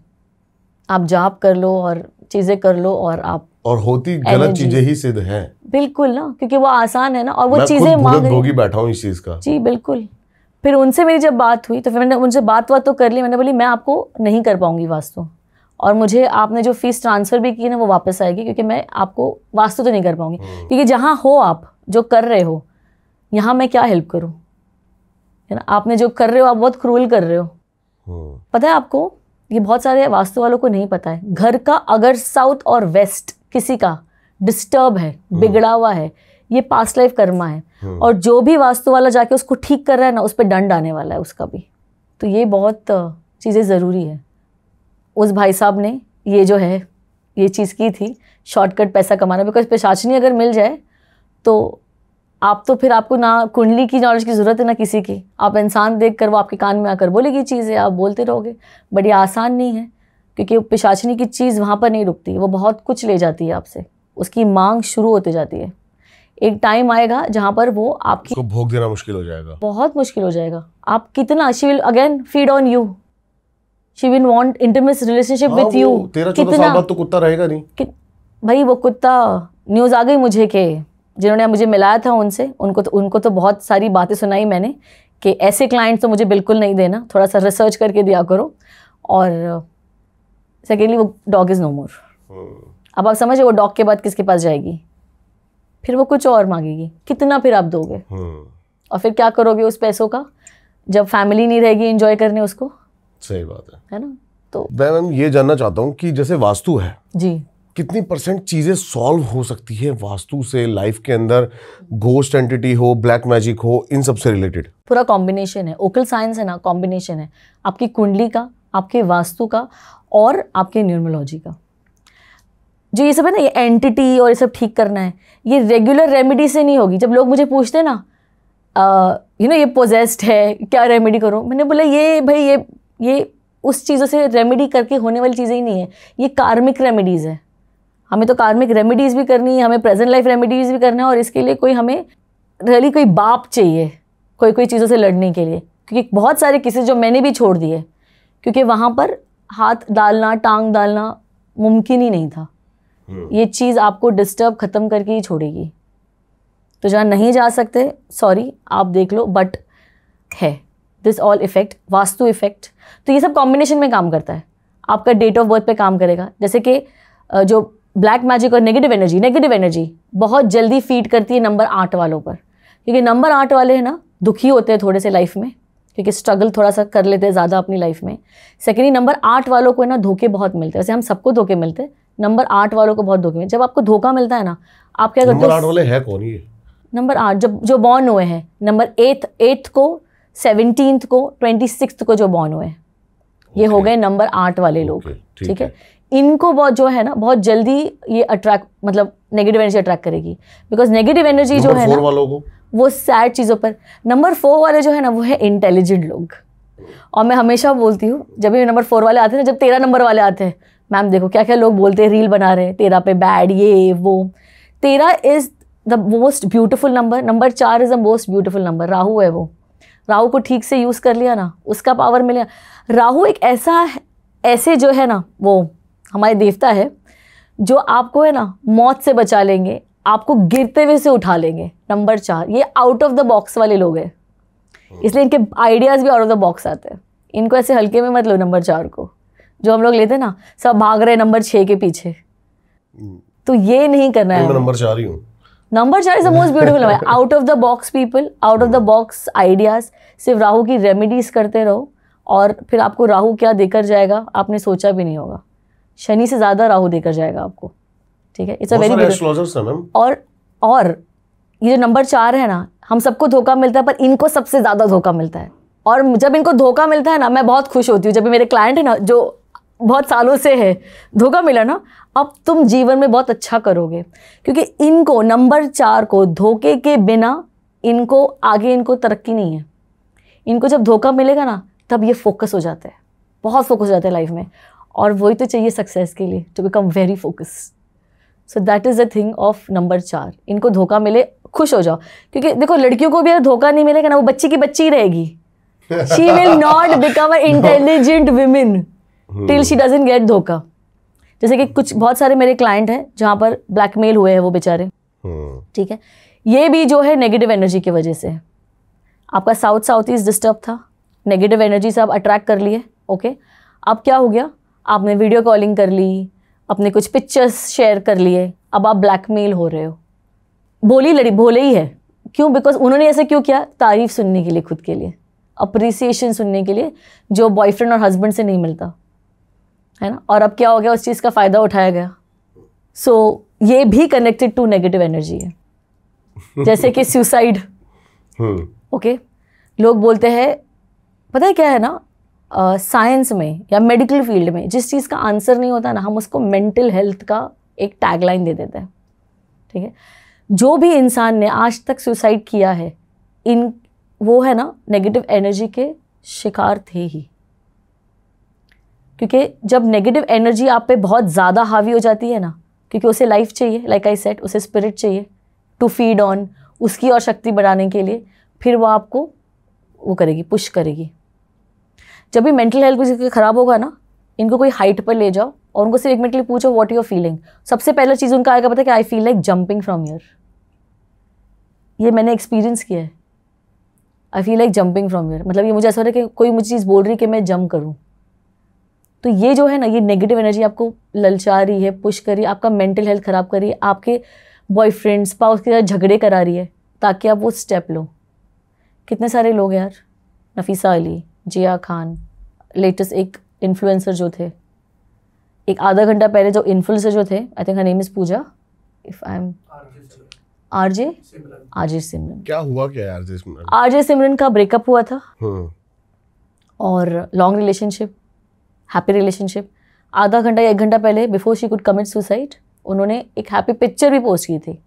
आप जाप कर लो और चीजें कर लो और आप, और होती गलत चीजें ही सिद्ध हैं। बिल्कुल ना, क्योंकि वो आसान है ना, और वो चीजें मांग रही। भोगी बैठा हूँ इस चीज का। जी बिल्कुल। फिर उनसे मेरी जब बात हुई तो फिर मैंने उनसे बात तो कर ली। मैंने बोली मैं आपको नहीं कर पाऊंगी वास्तु, और मुझे आपने जो फीस ट्रांसफर भी की ना वो वापस आएगी, क्योंकि मैं आपको वास्तु तो नहीं कर पाऊंगी। क्योंकि जहाँ हो आप जो कर रहे हो, यहाँ मैं क्या हेल्प करूँ, है ना। आपने जो कर रहे हो आप बहुत क्रूअल कर रहे हो। पता है आपको, ये बहुत सारे वास्तु वालों को नहीं पता है, घर का अगर साउथ और वेस्ट किसी का डिस्टर्ब है, बिगड़ा हुआ है, ये पास्ट लाइफ कर्मा है, और जो भी वास्तु वाला जाके उसको ठीक कर रहा है ना, उस पर दंड आने वाला है उसका भी। तो ये बहुत चीज़ें ज़रूरी है। उस भाई साहब ने ये जो है ये चीज़ की थी, शॉर्टकट पैसा कमाना। बिकॉज पिशाचनी अगर मिल जाए तो आप तो फिर आपको ना कुंडली की नॉलेज की ज़रूरत है ना किसी की, आप इंसान देख कर वो आपके कान में आकर बोलेगी चीज़ें, आप बोलते रहोगे। बड़ी आसान नहीं है, क्योंकि पिशाचनी की चीज़ वहाँ पर नहीं रुकती, वो बहुत कुछ ले जाती है आपसे, उसकी मांग शुरू होती जाती है। एक टाइम आएगा जहाँ पर वो आपकी उसको भोग देना मुश्किल हो जाएगा, बहुत मुश्किल हो जाएगा। आप कितना, she will again feed on you, she will want intimate relationship with you. 13-14 साल बाद तो कुत्ता रहेगा नहीं भाई। वो कुत्ता, न्यूज़ आ गई मुझे कि जिन्होंने मुझे मिलाया था उनसे, उनको तो बहुत सारी बातें सुनाई मैंने कि ऐसे क्लाइंट्स तो मुझे बिल्कुल नहीं देना, थोड़ा सा रिसर्च करके दिया करो। और सेकेंडली वो डॉग इज़ नो मोर। अब आप समझे वो डॉग के बाद किसके पास जाएगी, फिर वो कुछ और मांगेगी, कितना फिर आप दोगे? और फिर क्या करोगे उस पैसों का, जब फैमिली नहीं रहेगी एंजॉय करने उसको। सही बात है ना? तो मैं ये जानना चाहता हूँ कि जैसे वास्तु है जी, कितनी % चीजें सॉल्व हो सकती है वास्तु से लाइफ के अंदर, घोस्ट एंटिटी हो, ब्लैक मैजिक हो, इन सब से रिलेटेड? पूरा कॉम्बिनेशन है, ओकल साइंस है ना, कॉम्बिनेशन है आपकी कुंडली का, आपके वास्तु का और आपके न्यूमरोलॉजी का। जो ये सब है ना, ये एंटिटी और ये सब ठीक करना है, ये रेगुलर रेमेडी से नहीं होगी। जब लोग मुझे पूछते हैं ना ये पोजेस्ड है, क्या रेमेडी करूं, मैंने बोला ये भाई ये उस चीज़ों से रेमेडी करके होने वाली चीज़ें ही नहीं है, ये कार्मिक रेमेडीज़ है। हमें तो कार्मिक रेमेडीज़ भी करनी है, हमें प्रेजेंट लाइफ रेमेडीज़ भी करना है, और इसके लिए कोई हमें रियली कोई बाप चाहिए कोई चीज़ों से लड़ने के लिए। क्योंकि बहुत सारे केसेस जो मैंने भी छोड़ दिए, क्योंकि वहाँ पर हाथ डालना, टांग डालना मुमकिन ही नहीं था। ये चीज़ आपको डिस्टर्ब ख़त्म करके ही छोड़ेगी। तो जहाँ नहीं जा सकते, सॉरी, आप देख लो, बट है this all effect, vastu effect. तो ये सब कॉम्बिनेशन में काम करता है, आपका डेट ऑफ बर्थ पे काम करेगा। जैसे कि जो ब्लैक मैजिक और नेगेटिव एनर्जी बहुत जल्दी फीड करती है नंबर 8 वालों पर, क्योंकि नंबर 8 वाले हैं ना, दुखी होते हैं थोड़े से लाइफ में, क्योंकि स्ट्रगल थोड़ा सा कर लेते हैं ज़्यादा अपनी लाइफ में। सेकेंडली नंबर 8 वालों को है ना धोखे बहुत मिलते हैं, वैसे हम सबको धोखे मिलते हैं, नंबर 8 वालों को बहुत धोखे मिलते हैं। जब आपको धोखा मिलता है ना, आप क्या करते हो? नंबर 8 वाले है कौन ये? नंबर 8 जो बॉर्न हुए हैं, नंबर 8 को, 17 को, 26 को जो बॉर्न हुए हैं, ये हो गए नंबर 8 वाले लोग। ठीक है, इनको बहुत जो है ना, बहुत जल्दी ये अट्रैक्ट, मतलब नेगेटिव एनर्जी अट्रैक्ट करेगी, बिकॉज नेगेटिव एनर्जी जो है ना, वालों को वो सैड चीज़ों पर। नंबर 4 वाले जो है ना, वो है इंटेलिजेंट लोग। और मैं हमेशा बोलती हूँ, जब भी नंबर 4 वाले आते हैं ना, जब 13 नंबर वाले आते हैं, मैम देखो क्या क्या लोग बोलते हैं, रील बना रहे हैं 13 पे बैड, ये वो। 13 is the most beautiful number, number 4 is the most beautiful number. Rahu है वो, राहु को ठीक से यूज़ कर लिया ना, उसका पावर मिलेगा। राहु एक ऐसे जो है ना, वो हमारे देवता है, जो आपको है ना मौत से बचा लेंगे, आपको गिरते हुए से उठा लेंगे। नंबर 4 ये आउट ऑफ द बॉक्स वाले लोग हैं, इसलिए इनके आइडियाज़ भी आउट ऑफ द बॉक्स आते हैं। इनको ऐसे हल्के में मत लो नंबर 4 को, जो हम लोग लेते हैं ना, सब भाग रहे हैं नंबर 6 के पीछे, तो ये नहीं करना है। मैं नंबर 4 ही हूँ। Number 4 is the most beautiful number. Out of the box people, out of the box ideas. सिर्फ राहु की रेमेडीज करते रहो, और फिर आपको राहु क्या देकर जाएगा आपने सोचा भी नहीं होगा। शनि से ज़्यादा राहु देकर जाएगा आपको। ठीक है, इट्स अ वेरी और ये जो नंबर 4 है ना, हम सबको धोखा मिलता है, पर इनको सबसे ज़्यादा धोखा मिलता है। और जब इनको धोखा मिलता है ना, मैं बहुत खुश होती हूँ। जब भी मेरे क्लाइंट है ना, जो बहुत सालों से है, धोखा मिला ना, अब तुम जीवन में बहुत अच्छा करोगे, क्योंकि इनको नंबर 4 को धोखे के बिना इनको आगे, इनको तरक्की नहीं है। इनको जब धोखा मिलेगा ना, तब ये फोकस हो जाते हैं, बहुत फोकस हो जाते हैं लाइफ में, और वही तो चाहिए सक्सेस के लिए, to become very focus. So that is the thing of number 4। इनको धोखा मिले, खुश हो जाओ, क्योंकि देखो लड़कियों को भी अगर धोखा नहीं मिलेगा ना, वो बच्ची की बच्ची ही रहेगी। She will not become a intelligent women till she doesn't get धोखा। जैसे कि कुछ बहुत सारे मेरे क्लाइंट हैं जहाँ पर ब्लैकमेल हुए हैं वो बेचारे। ठीक है, ये भी जो है नेगेटिव एनर्जी की वजह से। आपका साउथ ईस्ट डिस्टर्ब था, नेगेटिव एनर्जी से आप अट्रैक्ट कर लिए। ओके, अब क्या हो गया, आपने वीडियो कॉलिंग कर ली, अपने कुछ पिक्चर्स शेयर कर लिए, अब आप ब्लैकमेल हो रहे हो। भोले ही है। क्यों? बिकॉज उन्होंने ऐसा क्यों किया? तारीफ सुनने के लिए, खुद के लिए अप्रिसिएशन सुनने के लिए, जो बॉयफ्रेंड और हस्बैंड से नहीं मिलता है ना। और अब क्या हो गया, उस चीज़ का फ़ायदा उठाया गया। सो ये भी कनेक्टेड टू नेगेटिव एनर्जी है। जैसे कि सुसाइड। ओके, लोग बोलते हैं, पता है क्या है ना, साइंस में या मेडिकल फील्ड में जिस चीज़ का आंसर नहीं होता ना, हम उसको मेंटल हेल्थ का एक टैगलाइन दे देते हैं। ठीक है, जो भी इंसान ने आज तक सुसाइड किया है, वो है ना नेगेटिव एनर्जी के शिकार थे ही। क्योंकि जब नेगेटिव एनर्जी आप पे बहुत ज़्यादा हावी हो जाती है ना, क्योंकि उसे लाइफ चाहिए, लाइक आई सेड, उसे स्पिरिट चाहिए टू फीड ऑन, उसकी और शक्ति बढ़ाने के लिए, फिर वो आपको वो करेगी, पुश करेगी। जब भी मेंटल हेल्थ किसी का ख़राब होगा ना, इनको कोई हाइट पर ले जाओ और उनको सिर्फ 1 मिनट के लिए पूछो व्हाट यू आर फीलिंग। सबसे पहला चीज़ उनका आएगा पता है कि I feel like jumping from here. ये मैंने एक्सपीरियंस किया है। I feel like jumping from here, मतलब ये मुझे ऐसा हो रहा है कि कोई मुझे चीज़ बोल रही है कि मैं जंप करूँ। तो ये जो है ना, ये नेगेटिव एनर्जी आपको ललचा रही है, पुश कर रही है, आपका मेंटल हेल्थ ख़राब कर रही है, आपके बॉयफ्रेंड स्पाउस के साथ झगड़े करा रही है ताकि आप वो स्टेप लो। कितने सारे लोग यार, नफीसा अली, जिया खान, लेटेस्ट एक इन्फ्लुएंसर जो थे, एक आधा घंटा पहले जो इन्फ्लुएंसर जो थे, I think her name is Pooja, if I am RJ Simran. क्या हुआ क्या आरजे सिमरन? आरजे सिमरन का ब्रेकअप हुआ था और लॉन्ग रिलेशनशिप, हैप्पी रिलेशनशिप। आधा घंटा या 1 घंटा पहले, before she could commit suicide, उन्होंने एक हैप्पी पिक्चर भी पोस्ट की थी।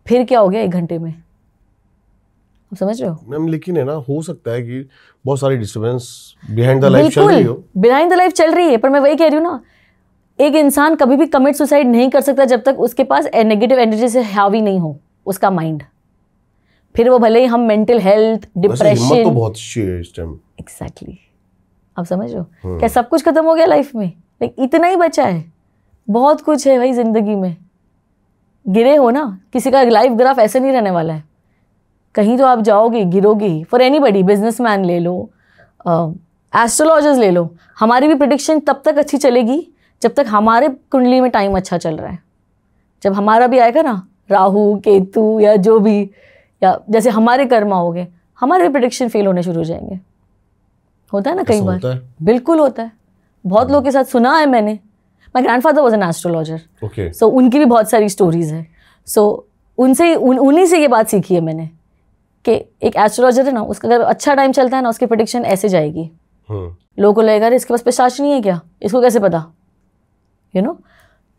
फिर क्या हो गया 1 घंटे में, आप समझ रहे हो मैम? लेकिन है ना, हो सकता है कि बहुत सारी डिस्टर्बेंस बिहाइंड द लाइफ चल रही हो। बिहाइंड द लाइफ चल रही है, पर मैं वही कह रही हूँ ना, एक इंसान कभी भी कमिट सुसाइड नहीं कर सकता जब तक उसके पास नेगेटिव एनर्जी से हावी नहीं हो उसका माइंड। फिर वो भले ही हम मेंटल हेल्थ, डिप्रेशन, तो बहुत है इस टाइम। एग्जैक्टली, आप समझ रहे हो? क्या सब कुछ खत्म हो गया लाइफ में? लेकिन इतना ही बचा है, बहुत कुछ है भाई जिंदगी में। गिरे हो ना, किसी का लाइफ ग्राफ ऐसे नहीं रहने वाला है, कहीं तो आप जाओगे, गिरोगे ही। फॉर एनीबडी, बिजनेसमैन ले लो, एस्ट्रोलॉजर्स ले लो, हमारी भी प्रेडिक्शन तब तक अच्छी चलेगी जब तक हमारे कुंडली में टाइम अच्छा चल रहा है। जब हमारा भी आएगा ना, राहु केतु या जो भी, या जैसे हमारे कर्मा हो गए, हमारे भी प्रेडिक्शन फेल होने शुरू हो जाएंगे। होता है ना कई बार, बिल्कुल होता है। बहुत लोगों के साथ सुना है मैंने। My grandfather was an astrologer, so उनकी भी बहुत सारी स्टोरीज है। सो उनसे उन्हीं से ये बात सीखी है मैंने कि एक एस्ट्रोलॉजर है ना, उसका अगर अच्छा टाइम चलता है ना, उसकी प्रेडिक्शन ऐसे जाएगी। लोगों को लगेगा इसके पास पिशाच नहीं है क्या, इसको कैसे पता, यू नो।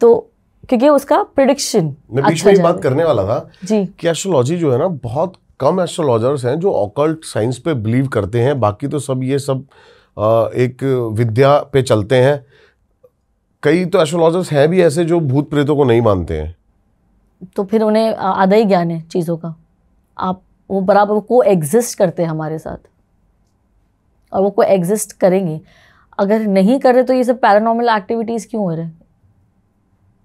तो क्योंकि उसका प्रेडिक्शन मैं बीच में बात करने वाला था जी कि एस्ट्रोलॉजी जो है ना, बहुत कम एस्ट्रोलॉजर्स हैं जो ऑकल्ट साइंस पे बिलीव करते हैं। बाकी तो सब ये सब एक विद्या पे चलते हैं। कई तो एस्ट्रोलॉजर्स हैं भी ऐसे जो भूत प्रेतों को नहीं मानते हैं। तो फिर उन्हें आधा ही ज्ञान है चीज़ों का। आप वो बराबर को एग्जिस्ट करते हैं हमारे साथ, और वो को एग्जिस्ट करेंगे। अगर नहीं कर रहे तो ये सब पैरानॉर्मल एक्टिविटीज़ क्यों हो रहे?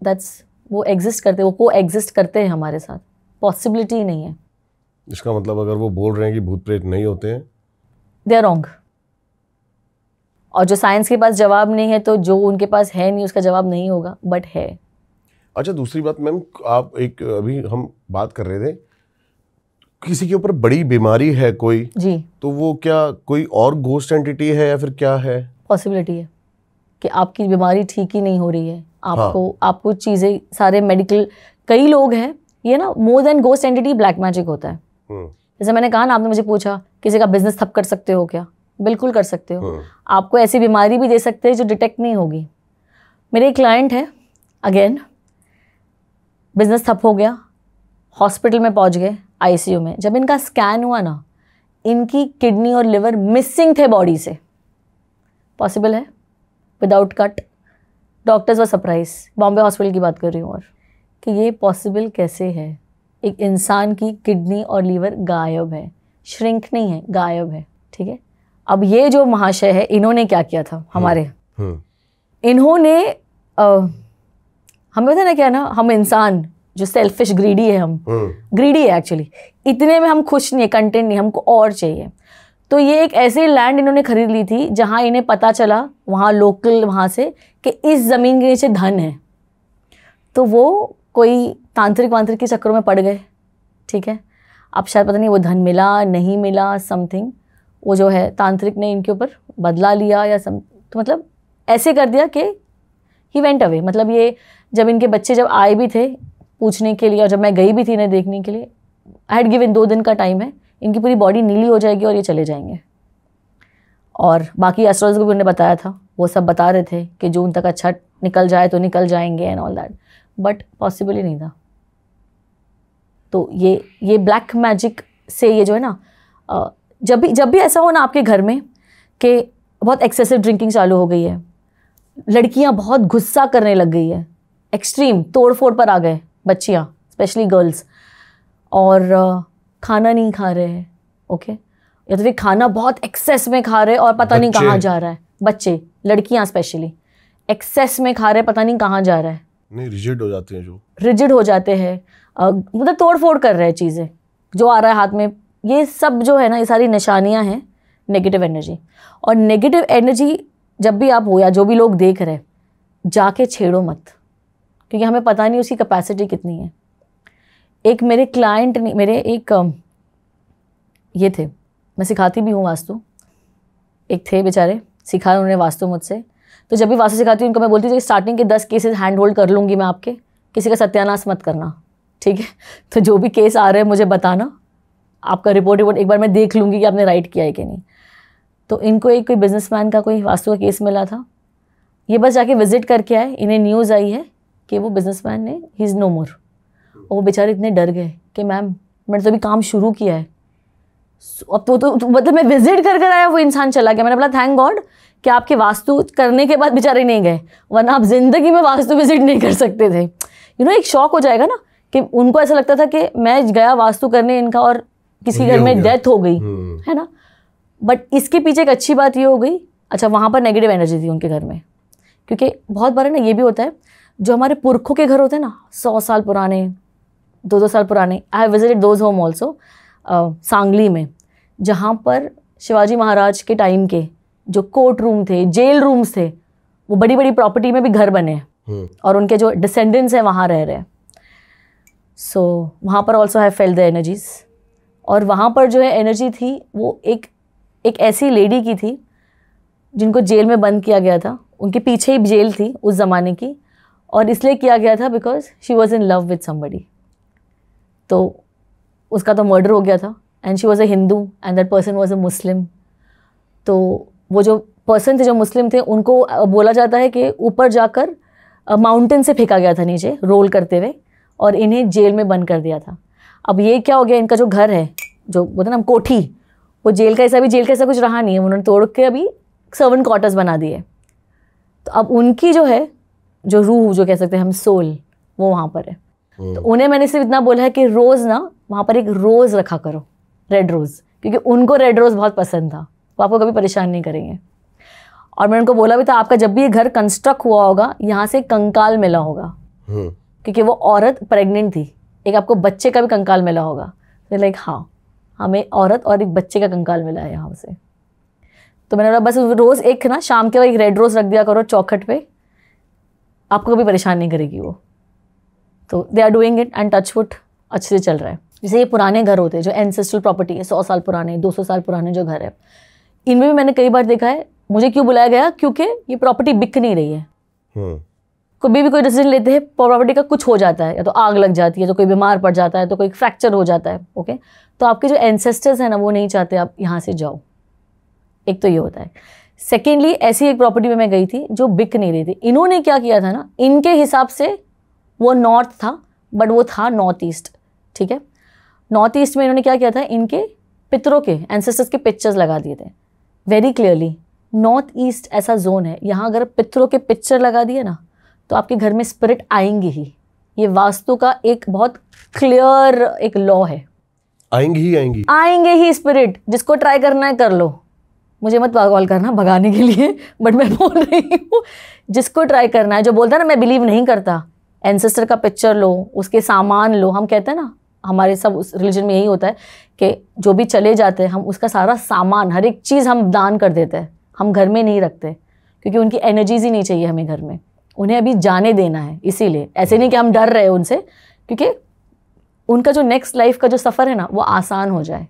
दैट्स, वो एग्जिस्ट करते, वो को एग्जिस्ट करते हैं हमारे साथ, पॉसिबिलिटी ही नहीं है। इसका मतलब अगर वो बोल रहे हैं कि भूत प्रेत नहीं होते हैं, दे आर रॉन्ग। और जो साइंस के पास जवाब नहीं है, तो जो उनके पास है नहीं उसका जवाब नहीं होगा, बट है। अच्छा, दूसरी बात मैम, आप एक अभी हम बात कर रहे थे, किसी के ऊपर बड़ी बीमारी है कोई जी, तो वो क्या कोई और गोस्ट एंटिटी है या फिर क्या है? पॉसिबिलिटी है कि आपकी बीमारी ठीक ही नहीं हो रही है, आपको चीज़ें सारे मेडिकल, कई लोग हैं ये ना, more than ghost entity black magic होता है। जैसे मैंने कहा ना, आपने मुझे पूछा किसी का बिजनेस ठप कर सकते हो क्या? बिल्कुल कर सकते हो। आपको ऐसी बीमारी भी दे सकते हैं जो डिटेक्ट नहीं होगी। मेरे एक क्लाइंट है, अगेन बिजनेस ठप हो गया, हॉस्पिटल में पहुंच गए, आईसीयू में। जब इनका स्कैन हुआ ना, इनकी किडनी और लिवर मिसिंग थे बॉडी से। पॉसिबल है without cut? Doctors were surprise, Bombay hospital की बात कर रही हूँ, और कि ये पॉसिबल कैसे है? एक इंसान की किडनी और लीवर गायब है, श्रिंक नहीं है, गायब है। ठीक है, अब ये जो महाशय है, इन्होंने क्या किया था हमारे, इन्होंने हमें पता ना क्या ना, हम इंसान जो सेल्फिश ग्रीडी है, हम ग्रीडी है एक्चुअली, इतने में हम खुश नहीं है, कंटेंट नहीं, हमको और चाहिए। तो ये एक ऐसे लैंड इन्होंने खरीद ली थी जहाँ इन्हें पता चला वहाँ लोकल वहाँ से कि इस ज़मीन के नीचे धन है। तो वो कोई तांत्रिक वांत्रिक के चक्करों में पड़ गए। ठीक है, अब शायद पता नहीं वो धन मिला नहीं मिला, समथिंग वो जो है तांत्रिक ने इनके ऊपर बदला लिया या तो मतलब ऐसे कर दिया कि ही वेंट अवे। मतलब ये जब इनके बच्चे जब आए भी थे पूछने के लिए, और जब मैं गई भी थी इन्हें देखने के लिए, आई हैड गिवन 2 दिन का टाइम है, इनकी पूरी बॉडी नीली हो जाएगी और ये चले जाएंगे। और बाकी एस्ट्रोलॉजर को भी उन्हें बताया था, वो सब बता रहे थे कि जून तक अच्छा निकल जाए तो निकल जाएंगे and all that, but possible ही नहीं था। तो ये ब्लैक मैजिक से ये जो है ना, जब भी ऐसा हो ना आपके घर में कि बहुत एक्सेसिव ड्रिंकिंग चालू हो गई है, लड़कियां बहुत गुस्सा करने लग गई है, एक्सट्रीम तोड़ फोड़ पर आ गए बच्चियां, स्पेशली गर्ल्स, और खाना नहीं खा रहे हैं, ओके, या तो फिर खाना बहुत एक्सेस में खा रहे और पता नहीं कहाँ जा रहा है। बच्चे, लड़कियां स्पेशली एक्सेस में खा रहे, पता नहीं कहाँ जा रहा है, नहीं रिजिड हो जाते हैं, जो रिजिड हो जाते हैं, मतलब तोड़ फोड़ कर रहे हैं चीज़ें, जो आ रहा है हाथ में। ये सब जो है ना, ये सारी निशानियां हैं नेगेटिव एनर्जी। और नेगेटिव एनर्जी जब भी आप हो या जो भी लोग देख रहे हैं, जाके छेड़ो मत, क्योंकि हमें पता नहीं उसकी कैपेसिटी कितनी है। एक मेरे क्लाइंट ने, मेरे एक ये थे, मैं सिखाती भी हूँ वास्तु, एक थे बेचारे, सिखाया उन्होंने वास्तु मुझसे। तो जब भी वास्तु सिखाती हूँ उनको मैं बोलती हूँ कि स्टार्टिंग के 10 केसेस हैंड होल्ड कर लूँगी मैं आपके, किसी का सत्यानाश मत करना, ठीक है। तो जो भी केस आ रहे हैं मुझे बताना, आपका रिपोर्ट एक बार मैं देख लूँगी कि आपने राइट किया है कि नहीं। तो इनको एक कोई बिजनेसमैन का कोई वास्तु का केस मिला था, ये बस जाके विजिट करके आए, इन्हें न्यूज़ आई है कि वो बिजनेसमैन ने ही इज़ नो मोर। और वो बेचारे इतने डर गए कि मैम मैंने तो अभी काम शुरू किया है, अब तो मतलब मैं विजिट कर आया, वो इंसान चला गया। मैंने बोला थैंक गॉड कि आपके वास्तु करने के बाद बेचारे नहीं गए, वरना आप जिंदगी में वास्तु विजिट नहीं कर सकते थे। एक शौक हो जाएगा ना, कि उनको ऐसा लगता था कि मैं गया वास्तु करने इनका और किसी घर में डेथ हो गई है ना। बट इसके पीछे एक अच्छी बात ये हो गई, अच्छा वहाँ पर नेगेटिव एनर्जी थी उनके घर में, क्योंकि बहुत बार ना ये भी होता है, जो हमारे पुरखों के घर होते हैं ना, 100 साल पुराने, 2-2 साल पुराने। I have visited those home also Sangli में, जहाँ पर शिवाजी महाराज के टाइम के जो कोर्ट रूम थे, जेल रूम्स थे, वो बड़ी बड़ी प्रॉपर्टी में भी घर बने हैं और उनके जो डिसेंडेंट्स हैं वहाँ रह रहे हैं। सो वहाँ पर also have felt the energies. और वहाँ पर जो है एनर्जी थी वो एक ऐसी लेडी की थी जिनको जेल में बंद किया गया था, उनके पीछे ही जेल थी उस ज़माने की, और इसलिए किया गया था because she was in love with somebody. तो उसका तो मर्डर हो गया था, and she was a Hindu and that person was a Muslim. तो वो जो पर्सन थे जो मुस्लिम थे, उनको बोला जाता है कि ऊपर जाकर माउंटेन से फेंका गया था नीचे रोल करते हुए, और इन्हें जेल में बंद कर दिया था। अब ये क्या हो गया, इनका जो घर है, जो बोलते ना हम कोठी, वो जेल का ऐसा भी जेल का ऐसा कुछ रहा नहीं है, उन्होंने तोड़ के अभी सर्वेंट क्वार्टर्स बना दिए। तो अब उनकी जो है, जो रूह जो कह सकते हैं हम, सोल, वो वहाँ पर है। तो उन्हें मैंने सिर्फ इतना बोला है कि रोज़ ना वहाँ पर एक रोज़ रखा करो, रेड रोज़, क्योंकि उनको रेड रोज़ बहुत पसंद था, वो आपको कभी परेशान नहीं करेंगे। और मैंने उनको बोला भी था, आपका जब भी ये घर कंस्ट्रक्ट हुआ होगा, यहाँ से कंकाल मिला होगा, क्योंकि वो औरत प्रेग्नेंट थी, एक आपको बच्चे का भी कंकाल मिला होगा। तो लाइक हाँ, हमें औरत और एक बच्चे का कंकाल मिला है यहाँ से। तो मैंने बोला बस रोज़ एक ना शाम के वक्त एक रेड रोज़ रख दिया करो चौखट पे, आपको कभी परेशान नहीं करेगी वो। तो they are doing it and touch wood अच्छे से चल रहा है। जैसे ये पुराने घर होते हैं जो एंसेस्ट्रल प्रॉपर्टी है, 100 साल पुराने, 200 साल पुराने जो घर है, इनमें भी मैंने कई बार देखा है। मुझे क्यों बुलाया गया, क्योंकि ये प्रॉपर्टी बिक नहीं रही है। कभी भी कोई डिसीजन लेते हैं, प्रॉपर्टी का कुछ हो जाता है, या तो आग लग जाती है, तो कोई बीमार पड़ जाता है, तो कोई फ्रैक्चर हो जाता है, ओके। तो आपके जो एंसेस्टर्स हैं ना, वो नहीं चाहते आप यहाँ से जाओ, एक तो ये होता है। सेकेंडली, ऐसी एक प्रॉपर्टी में मैं गई थी जो बिक नहीं रही थी। इन्होंने क्या किया था ना, इनके हिसाब से वो नॉर्थ था, बट वो था नॉर्थ ईस्ट, ठीक है। नॉर्थ ईस्ट में इन्होंने क्या किया था, इनके पितरों के एंसेस्टर्स के पिक्चर्स लगा दिए थे वेरी क्लियरली। नॉर्थ ईस्ट ऐसा जोन है, यहाँ अगर पितरों के पिक्चर लगा दिए ना, तो आपके घर में स्पिरिट आएंगे ही। ये वास्तु का एक बहुत क्लियर एक लॉ है, आएंगे ही स्पिरिट। जिसको ट्राई करना है कर लो, मुझे मत कॉल करना भगाने के लिए, बट मैं बोल रही हूँ, जिसको ट्राई करना है, जो बोलता है ना मैं बिलीव नहीं करता, एंसेस्टर का पिक्चर लो, उसके सामान लो। हम कहते हैं ना, हमारे सब उस रिलीजन में यही होता है कि जो भी चले जाते हैं, हम उसका सारा सामान, हर एक चीज़ हम दान कर देते हैं, हम घर में नहीं रखते, क्योंकि उनकी एनर्जीज ही नहीं चाहिए हमें घर में, उन्हें अभी जाने देना है। इसीलिए ऐसे नहीं कि हम डर रहे उनसे, क्योंकि उनका जो नेक्स्ट लाइफ का जो सफ़र है ना, वो आसान हो जाए।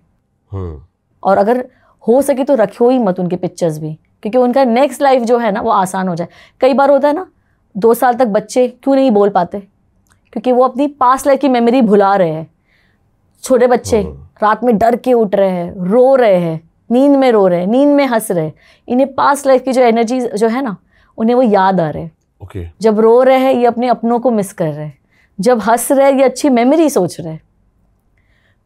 और अगर हो सके तो रखो ही मत उनके पिक्चर्स भी, क्योंकि उनका नेक्स्ट लाइफ जो है ना, वो आसान हो जाए। कई बार होता है ना, 2 साल तक बच्चे क्यों नहीं बोल पाते, क्योंकि वो अपनी पास्ट लाइफ की मेमोरी भुला रहे हैं। छोटे बच्चे रात में डर के उठ रहे हैं, रो रहे हैं, नींद में रो रहे हैं, नींद में हंस रहे हैं। इन्हें पास्ट लाइफ की जो एनर्जी जो है ना, उन्हें वो याद आ रहे हैं। जब रो रहे हैं, ये अपने अपनों को मिस कर रहे हैं, जब हंस रहे हैं, ये अच्छी मेमोरी सोच रहे हैं।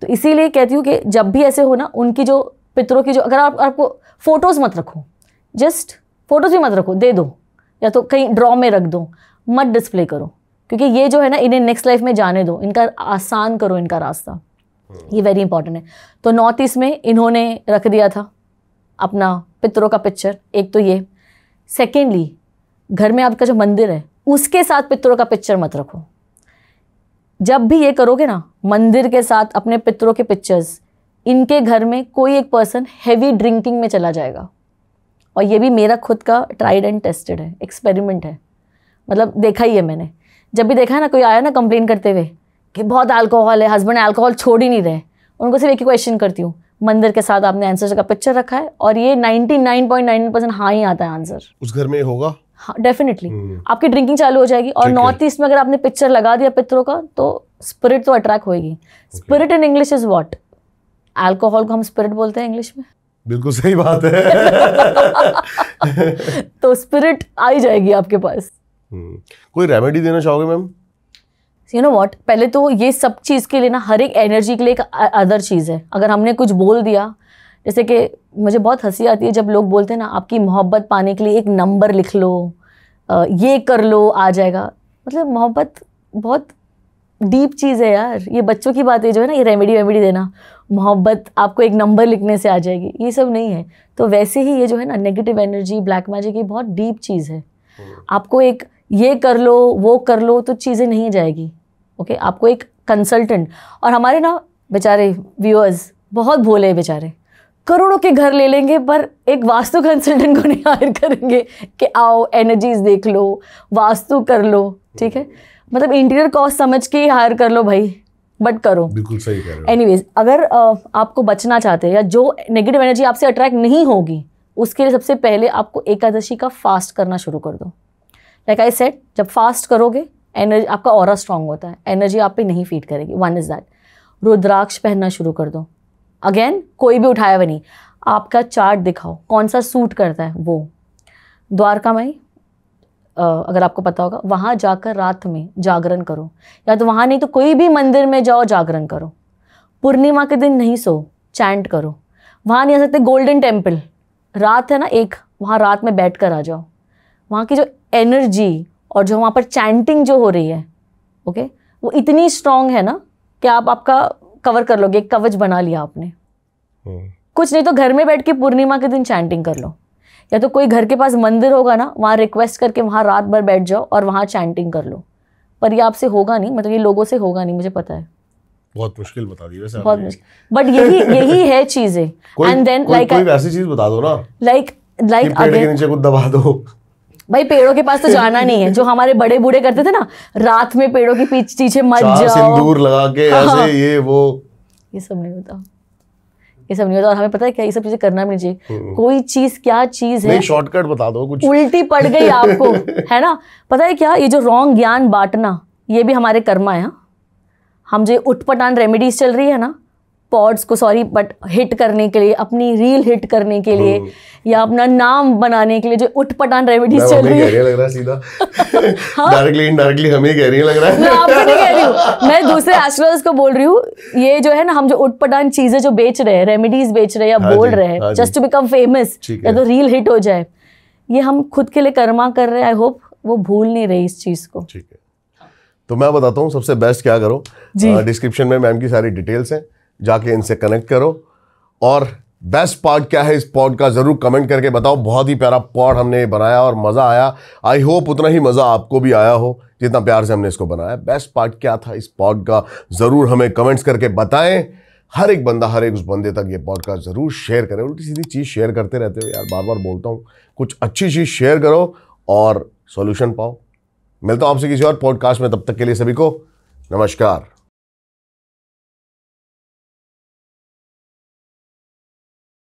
तो इसीलिए कहती हूँ कि जब भी ऐसे हो ना, उनकी जो पितरों की जो, अगर आपको फोटोज़ मत रखो, जस्ट फोटोज़ भी मत रखो, दे दो, या तो कहीं ड्रॉ में रख दो, मत डिस्प्ले करो, क्योंकि ये जो है ना इन्हें नेक्स्ट लाइफ में जाने दो, इनका आसान करो इनका रास्ता, ये वेरी इंपॉर्टेंट है। तो नॉर्थ ईस्ट में इन्होंने रख दिया था अपना पितरों का पिक्चर, एक तो ये। सेकेंडली, घर में आपका जो मंदिर है उसके साथ पितरों का पिक्चर मत रखो। जब भी ये करोगे ना, मंदिर के साथ अपने पितरों के पिक्चर्स, इनके घर में कोई एक पर्सन हैवी ड्रिंकिंग में चला जाएगा। और ये भी मेरा खुद का ट्राइड एंड टेस्टेड है, एक्सपेरिमेंट है, मतलब देखा ही है मैंने। जब भी देखा है ना कोई आया ना कंप्लेन करते हुए कि बहुत अल्कोहल है, हस्बैंड अल्कोहल छोड़ ही नहीं रहे, उनको सिर्फ एक ही क्वेश्चन करती हूँ, मंदिर के साथ आपने आंसर का पिक्चर रखा है? और ये 99.9% हाँ ही आता है आंसर। उस घर में होगा, हाँ डेफिनेटली आपकी ड्रिंकिंग चालू हो जाएगी। और नॉर्थ ईस्ट में अगर आपने पिक्चर लगा दिया पितरों का, तो स्पिरिट तो अट्रैक्ट होएगी। Spirit in English is what? Alcohol को हम स्पिरिट बोलते हैं इंग्लिश में। बिल्कुल सही बात है। तो स्पिरिट आ ही जाएगी आपके पास। कोई रेमेडी देना चाहोगे मैम? यू नो व्हाट, पहले तो ये सब चीज़ के लिए ना, हर एक एनर्जी के लिए एक अदर चीज़ है। अगर हमने कुछ बोल दिया, जैसे कि मुझे बहुत हंसी आती है जब लोग बोलते हैं ना आपकी मोहब्बत पाने के लिए एक नंबर लिख लो, ये कर लो आ जाएगा। मतलब मोहब्बत बहुत डीप चीज़ है यार, ये बच्चों की बात है जो है ना, ये रेमेडी वेमेडी देना, मोहब्बत आपको एक नंबर लिखने से आ जाएगी, ये सब नहीं है। तो वैसे ही ये जो है ना नेगेटिव एनर्जी, ब्लैक मैजिक, ये बहुत डीप चीज़ है। आपको एक ये कर लो वो कर लो तो चीज़ें नहीं जाएगी। ओके, आपको एक कंसल्टेंट, और हमारे ना बेचारे व्यूअर्स बहुत भोले हैं बेचारे, करोड़ों के घर ले लेंगे पर एक वास्तु कंसल्टेंट को नहीं हायर करेंगे कि आओ एनर्जीज देख लो, वास्तु कर लो। ठीक है, मतलब इंटीरियर कॉस्ट समझ के ही हायर कर लो भाई, बट करो। बिल्कुल सही कह रहे हो। एनीवेज, अगर आपको बचना चाहते हैं या जो नेगेटिव एनर्जी आपसे अट्रैक्ट नहीं होगी, उसके लिए सबसे पहले आपको एकादशी का फास्ट करना शुरू कर दो। लाइक आई सेड, जब फास्ट करोगे एनर्जी, आपका ऑरा स्ट्रांग होता है, एनर्जी आप पे नहीं फीड करेगी। One is that. रुद्राक्ष पहनना शुरू कर दो। अगेन, कोई भी उठाया हुआ नहीं, आपका चार्ट दिखाओ कौन सा सूट करता है वो। द्वारका में अगर आपको पता होगा, वहाँ जाकर रात में जागरण करो, या तो वहाँ नहीं तो कोई भी मंदिर में जाओ जागरण करो। पूर्णिमा के दिन नहीं सो, चैंट करो। वहाँ नहीं आ सकते गोल्डन टेम्पल, रात है ना एक, वहाँ रात में बैठ कर आ जाओ। वहाँ की जो एनर्जी और जो वहाँ पर चैंटिंग जो हो रही है, ओके, वो इतनी स्ट्रांग है ना कि आप आपका कवर कर लोगे, एक कवच बना लिया आपने। कुछ नहीं तो घर में बैठ के पूर्णिमा के दिन चैंटिंग कर लो, या तो कोई घर के पास मंदिर होगा ना, वहाँ रिक्वेस्ट करके वहाँ रात भर बैठ जाओ और वहाँ चैंटिंग कर लो। पर ये आपसे होगा नहीं, मतलब ये लोगों से होगा नहीं, मुझे पता है। बहुत मुश्किल बता दी वैसे, बहुत मुश्किल, बट यही है चीजें। एंड देन लाइक कोई वैसी चीज बता दो ना, लाइक पेड़ के नीचे कुछ दबा दो। भाई पेड़ों के पास तो जाना नहीं है, जो हमारे बड़े बूढ़े करते थे ना, रात में पेड़ों के पीछे मत जाओ, सिंदूर लगा के ऐसे ये वो, ये सब नहीं होता, ये सब नहीं होता। और हमें पता है क्या, ये सब चीजें करना भी नहीं चाहिए। कोई चीज क्या चीज है, शॉर्टकट बता दो कुछ, उल्टी पड़ गई आपको है ना, पता है क्या, ये जो रॉन्ग ज्ञान बांटना, ये भी हमारे कर्मा है। हम जो उठपटांग रेमेडीज चल रही है ना, पॉड्स को सॉरी बट हिट करने के लिए, अपनी रील हिट करने के लिए, या अपना नाम बनाने के लिए जो उठपटांग रेमेडीज चल रही है, लग रहा है सीधा डायरेक्टली इनडायरेक्टली हमें कह रही है, लग रहा है। मैं आपको नहीं कह रही हूँ, मैं दूसरे एस्ट्रोलॉजर्स को बोल रही हूँ। ये जो है ना, हम जो उठपटांग चीजें जो बेच रहे हैं, रेमेडीज बेच रहे हैं या बोल रहे हैं जस्ट टू बिकम फेमस, या तो रील हिट हो जाए, ये हम खुद के लिए कर्मा कर रहे हैं। आई होप वो भूल नहीं रही इस चीज को। ठीक है, तो मैं बताता हूँ सबसे बेस्ट क्या करो। डिस्क्रिप्शन में मैम की सारी डिटेल्स हैं, जाके इनसे कनेक्ट करो। और बेस्ट पार्ट क्या है इस पॉड का, जरूर कमेंट करके बताओ। बहुत ही प्यारा पॉड हमने बनाया और मज़ा आया। आई होप उतना ही मज़ा आपको भी आया हो जितना प्यार से हमने इसको बनाया। बेस्ट पार्ट क्या था इस पॉड का, ज़रूर हमें कमेंट्स करके बताएं। हर एक बंदा, हर एक उस बंदे तक ये पॉडकास्ट ज़रूर शेयर करें। उल्टी सीधी चीज़ शेयर करते रहते हो यार, बार बार बोलता हूँ, कुछ अच्छी चीज़ शेयर करो और सॉल्यूशन पाओ। मिलता हूँ आपसे किसी और पॉडकास्ट में, तब तक के लिए सभी को नमस्कार।